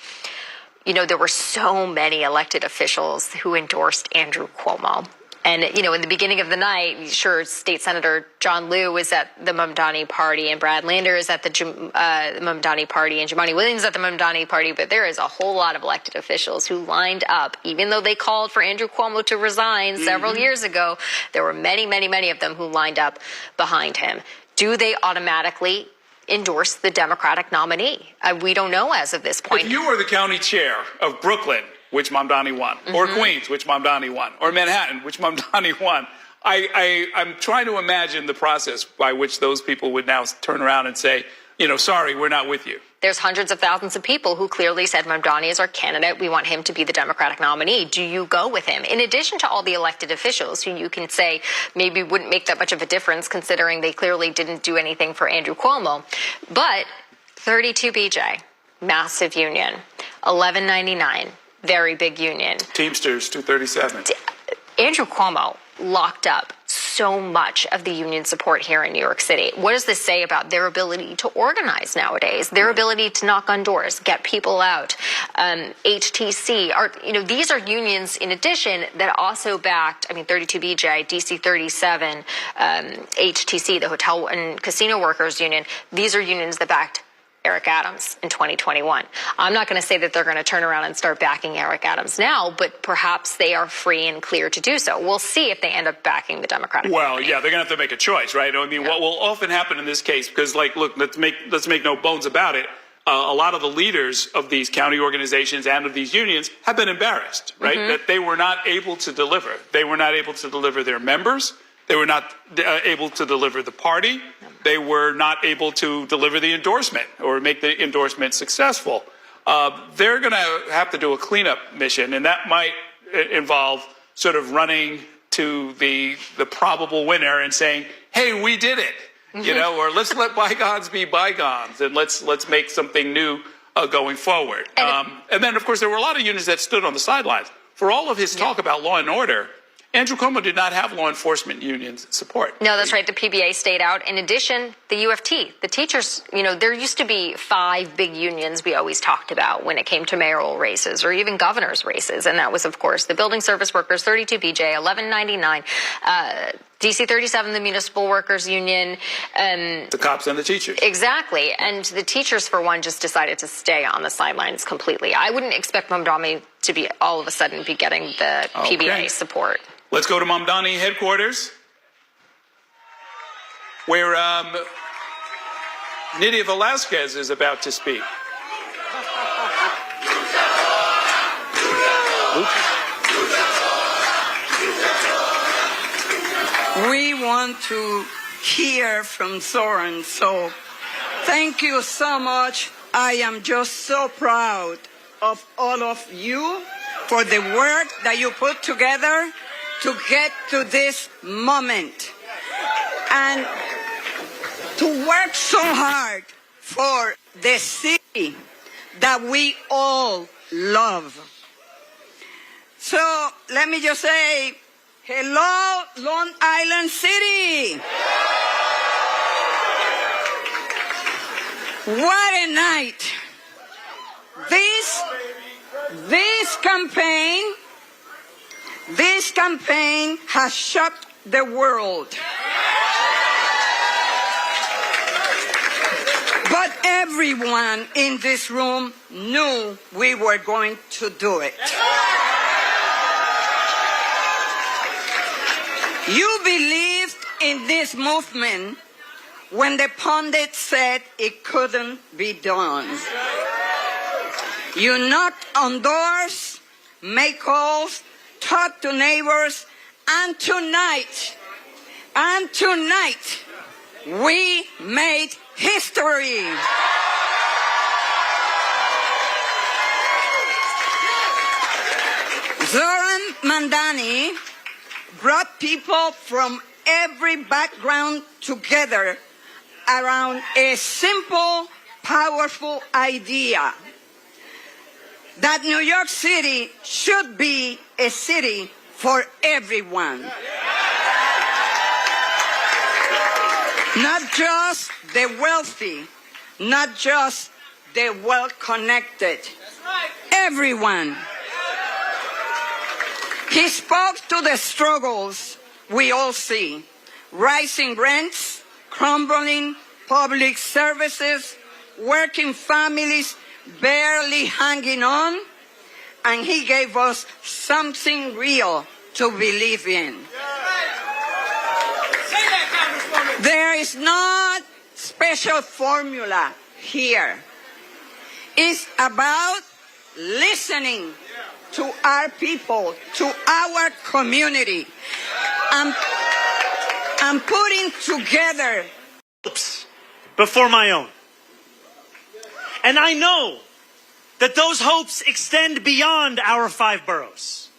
Speaker 5: there were so many elected officials who endorsed Andrew Cuomo. And, in the beginning of the night, sure, State Senator John Liu was at the Mamdani party and Brad Lander is at the Mamdani party and Jumaane Williams at the Mamdani party. But there is a whole lot of elected officials who lined up, even though they called for Andrew Cuomo to resign several years ago. There were many, many, many of them who lined up behind him. Do they automatically endorse the Democratic nominee? We don't know as of this point.
Speaker 1: If you were the county chair of Brooklyn, which Mamdani won, or Queens, which Mamdani won, or Manhattan, which Mamdani won, I'm trying to imagine the process by which those people would now turn around and say, sorry, we're not with you.
Speaker 5: There's hundreds of thousands of people who clearly said Mamdani is our candidate. We want him to be the Democratic nominee. Do you go with him? In addition to all the elected officials who you can say maybe wouldn't make that much of a difference considering they clearly didn't do anything for Andrew Cuomo. But 32BJ, massive union, 1199. Very big union.
Speaker 1: Teamsters, 237.
Speaker 5: Andrew Cuomo locked up so much of the union support here in New York City. What does this say about their ability to organize nowadays, their ability to knock on doors, get people out? HTC, these are unions in addition that also backed, 32BJ, DC 37, HTC, the Hotel and Casino Workers Union. These are unions that backed Eric Adams in 2021. I'm not going to say that they're going to turn around and start backing Eric Adams now, but perhaps they are free and clear to do so. We'll see if they end up backing the Democratic nominee.
Speaker 1: Yeah, they're going to have to make a choice, right? What will often happen in this case, because look, let's make no bones about it. A lot of the leaders of these county organizations and of these unions have been embarrassed, right? That they were not able to deliver. They were not able to deliver their members. They were not able to deliver the party. They were not able to deliver the endorsement or make the endorsement successful. They're going to have to do a cleanup mission, and that might involve sort of running to the probable winner and saying, hey, we did it, or let's let bygones be bygones, and let's make something new going forward. And then, of course, there were a lot of unions that stood on the sidelines. For all of his talk about law and order, Andrew Cuomo did not have law enforcement unions support.
Speaker 5: No, that's right. The PBA stayed out. In addition, the UFT, the teachers, there used to be 5 big unions we always talked about when it came to mayoral races or even governor's races. And that was, of course, the Building Service Workers, 32BJ, 1199, DC 37, the Municipal Workers Union.
Speaker 1: The cops and the teachers.
Speaker 5: Exactly. And the teachers, for one, just decided to stay on the sidelines completely. I wouldn't expect Mamdani to be all of a sudden be getting the PBA support.
Speaker 1: Let's go to Mamdani headquarters, where Nydia Velázquez is about to speak.
Speaker 7: We want to hear from Soren, so thank you so much. I am just so proud of all of you for the work that you put together to get to this moment and to work so hard for the city that we all love. So let me just say, hello, Long Island City. What a night. This campaign has shocked the world. But everyone in this room knew we were going to do it. You believed in this movement when the pundits said it couldn't be done. You knocked on doors, made calls, talked to neighbors, and tonight, we made history. Zoran Mamdani brought people from every background together around a simple, powerful idea that New York City should be a city for everyone. Not just the wealthy, not just the well-connected. Everyone. He spoke to the struggles we all see: rising rents, crumbling public services, working families barely hanging on, and he gave us something real to believe in. There is not special formula here. It's about listening to our people, to our community, and putting together
Speaker 8: hopes before my own. And I know that those hopes extend beyond our 5 boroughs.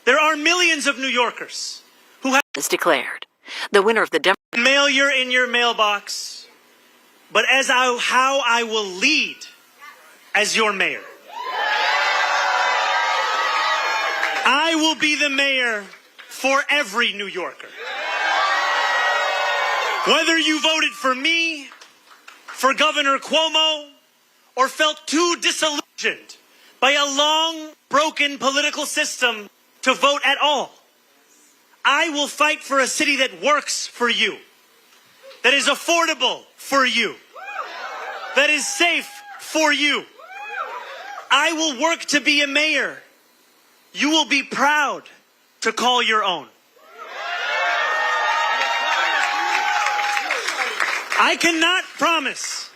Speaker 8: There are millions of New Yorkers who have
Speaker 22: declared the winner of the
Speaker 8: mail in your mailbox, but as how I will lead as your mayor. I will be the mayor for every New Yorker. Whether you voted for me, for Governor Cuomo, or felt too disillusioned by a long, broken political system to vote at all, I will fight for a city that works for you, that is affordable for you, that is safe for you. I will work to be a mayor you will be proud to call your own. I cannot promise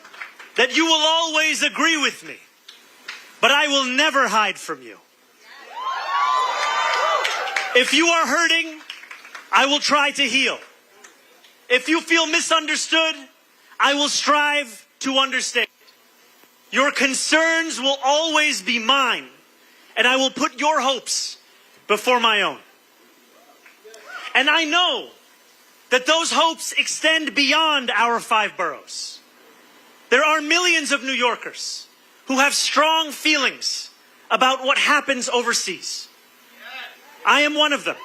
Speaker 8: that you will always agree with me, but I will never hide from you. If you are hurting, I will try to heal. If you feel misunderstood, I will strive to understand. Your concerns will always be mine, and I will put your hopes before my own. And I know that those hopes extend beyond our 5 boroughs. There are millions of New Yorkers who have strong feelings about what happens overseas. I am one of them.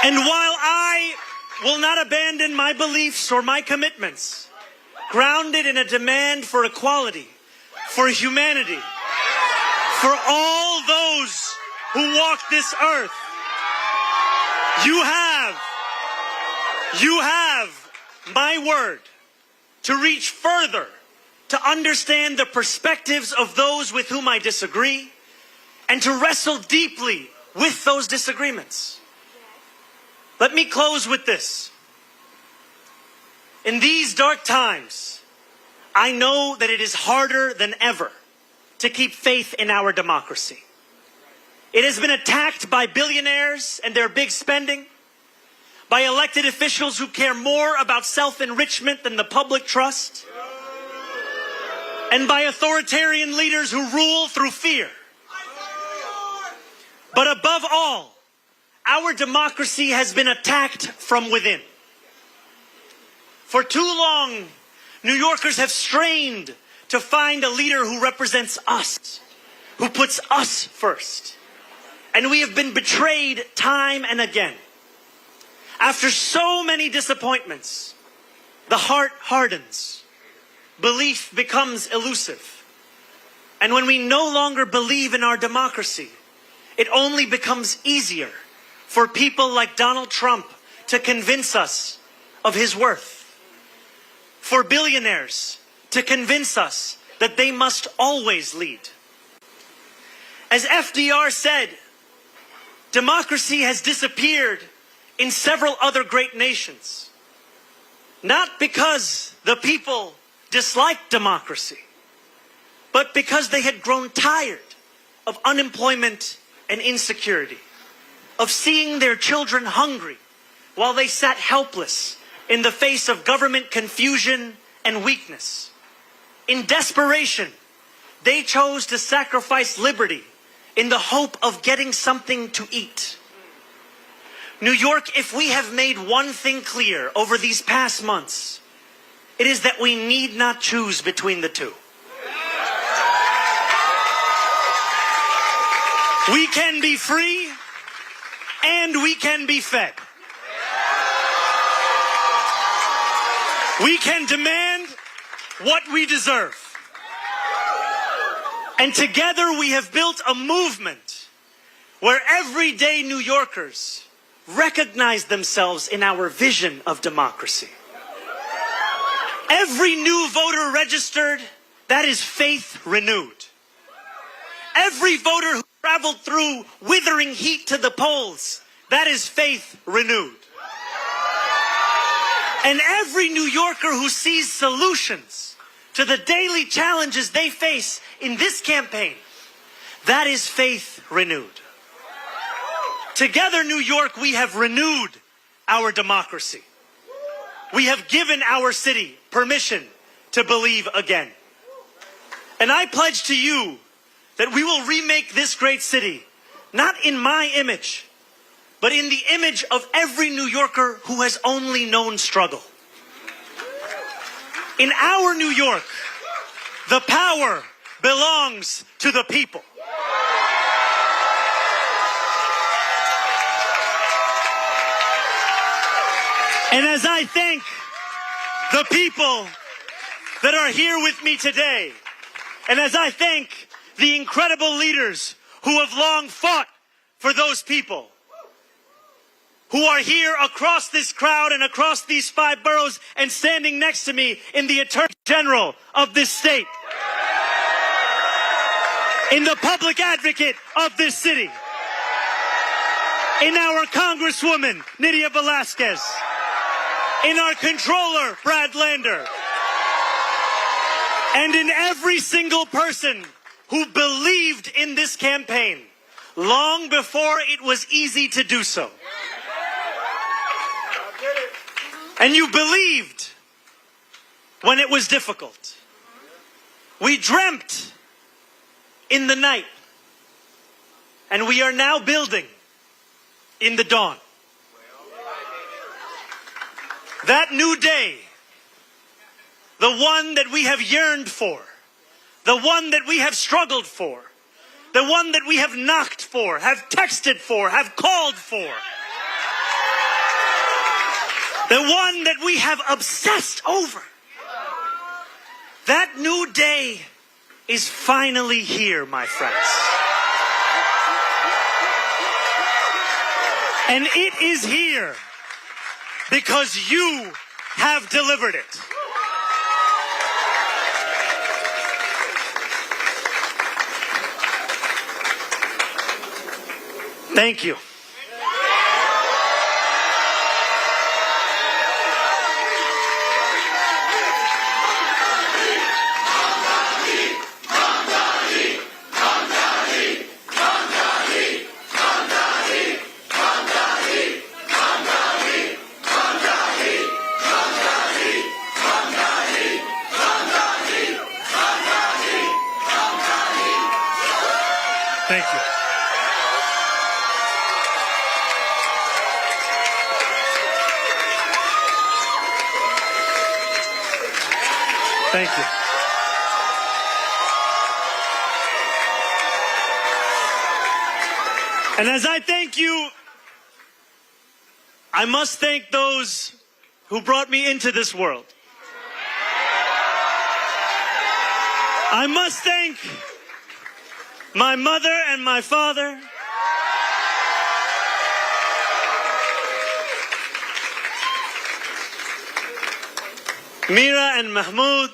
Speaker 8: And while I will not abandon my beliefs or my commitments, grounded in a demand for equality, for humanity, for all those who walk this earth, you have my word to reach further, to understand the perspectives of those with whom I disagree, and to wrestle deeply with those disagreements. Let me close with this. In these dark times, I know that it is harder than ever to keep faith in our democracy. It has been attacked by billionaires and their big spending, by elected officials who care more about self-enrichment than the public trust, and by authoritarian leaders who rule through fear. But above all, our democracy has been attacked from within. For too long, New Yorkers have strained to find a leader who represents us, who puts us first. And we have been betrayed time and again. After so many disappointments, the heart hardens. Belief becomes elusive. And when we no longer believe in our democracy, it only becomes easier for people like Donald Trump to convince us of his worth. For billionaires to convince us that they must always lead. As FDR said, democracy has disappeared in several other great nations. Not because the people disliked democracy, but because they had grown tired of unemployment and insecurity, of seeing their children hungry while they sat helpless in the face of government confusion and weakness. In desperation, they chose to sacrifice liberty in the hope of getting something to eat. New York, if we have made one thing clear over these past months, it is that we need not choose between the two. We can be free and we can be fed. We can demand what we deserve. And together we have built a movement where everyday New Yorkers recognize themselves in our vision of democracy. Every new voter registered, that is faith renewed. Every voter who traveled through withering heat to the polls, that is faith renewed. And every New Yorker who sees solutions to the daily challenges they face in this campaign, that is faith renewed. Together, New York, we have renewed our democracy. We have given our city permission to believe again. And I pledge to you that we will remake this great city, not in my image, but in the image of every New Yorker who has only known struggle. In our New York, the power belongs to the people. And as I thank the people that are here with me today, and as I thank the incredible leaders who have long fought for those people, who are here across this crowd and across these 5 boroughs and standing next to me in the Attorney General of this state, in the public advocate of this city, in our Congresswoman, Nydia Velasquez, in our Controller, Brad Lander, and in every single person who believed in this campaign long before it was easy to do so. And you believed when it was difficult. We dreamt in the night, and we are now building in the dawn. That new day, the one that we have yearned for, the one that we have struggled for, the one that we have knocked for, have texted for, have called for, the one that we have obsessed over. That new day is finally here, my friends. And it is here because you have delivered it. Thank you. Thank you. Thank you. And as I thank you, I must thank those who brought me into this world. I must thank my mother and my father. Mira and Mahmoud.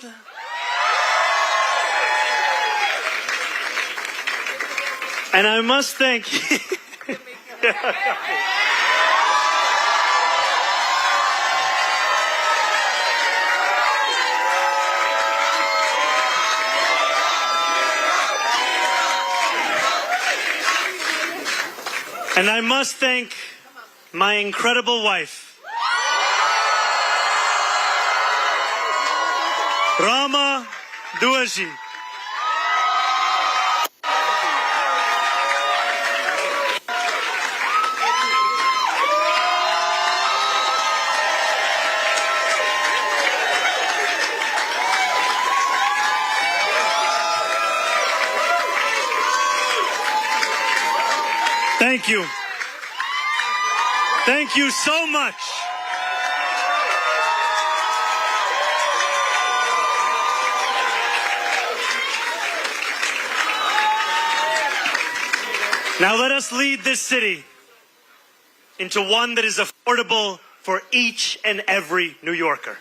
Speaker 8: And I must thank And I must thank my incredible wife, Rama Duaji. Thank you. Thank you so much. Now let us lead this city into one that is affordable for each and every New Yorker.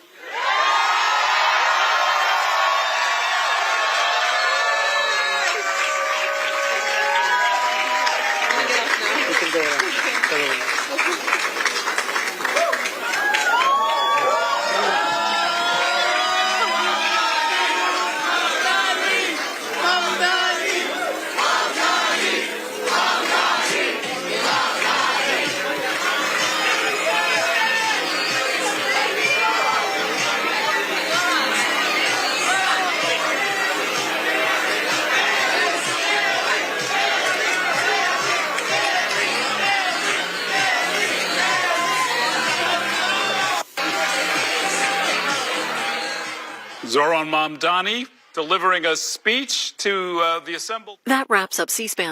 Speaker 1: Zohran Mamdani delivering a speech to the assembled.
Speaker 22: That wraps up C-SPAN.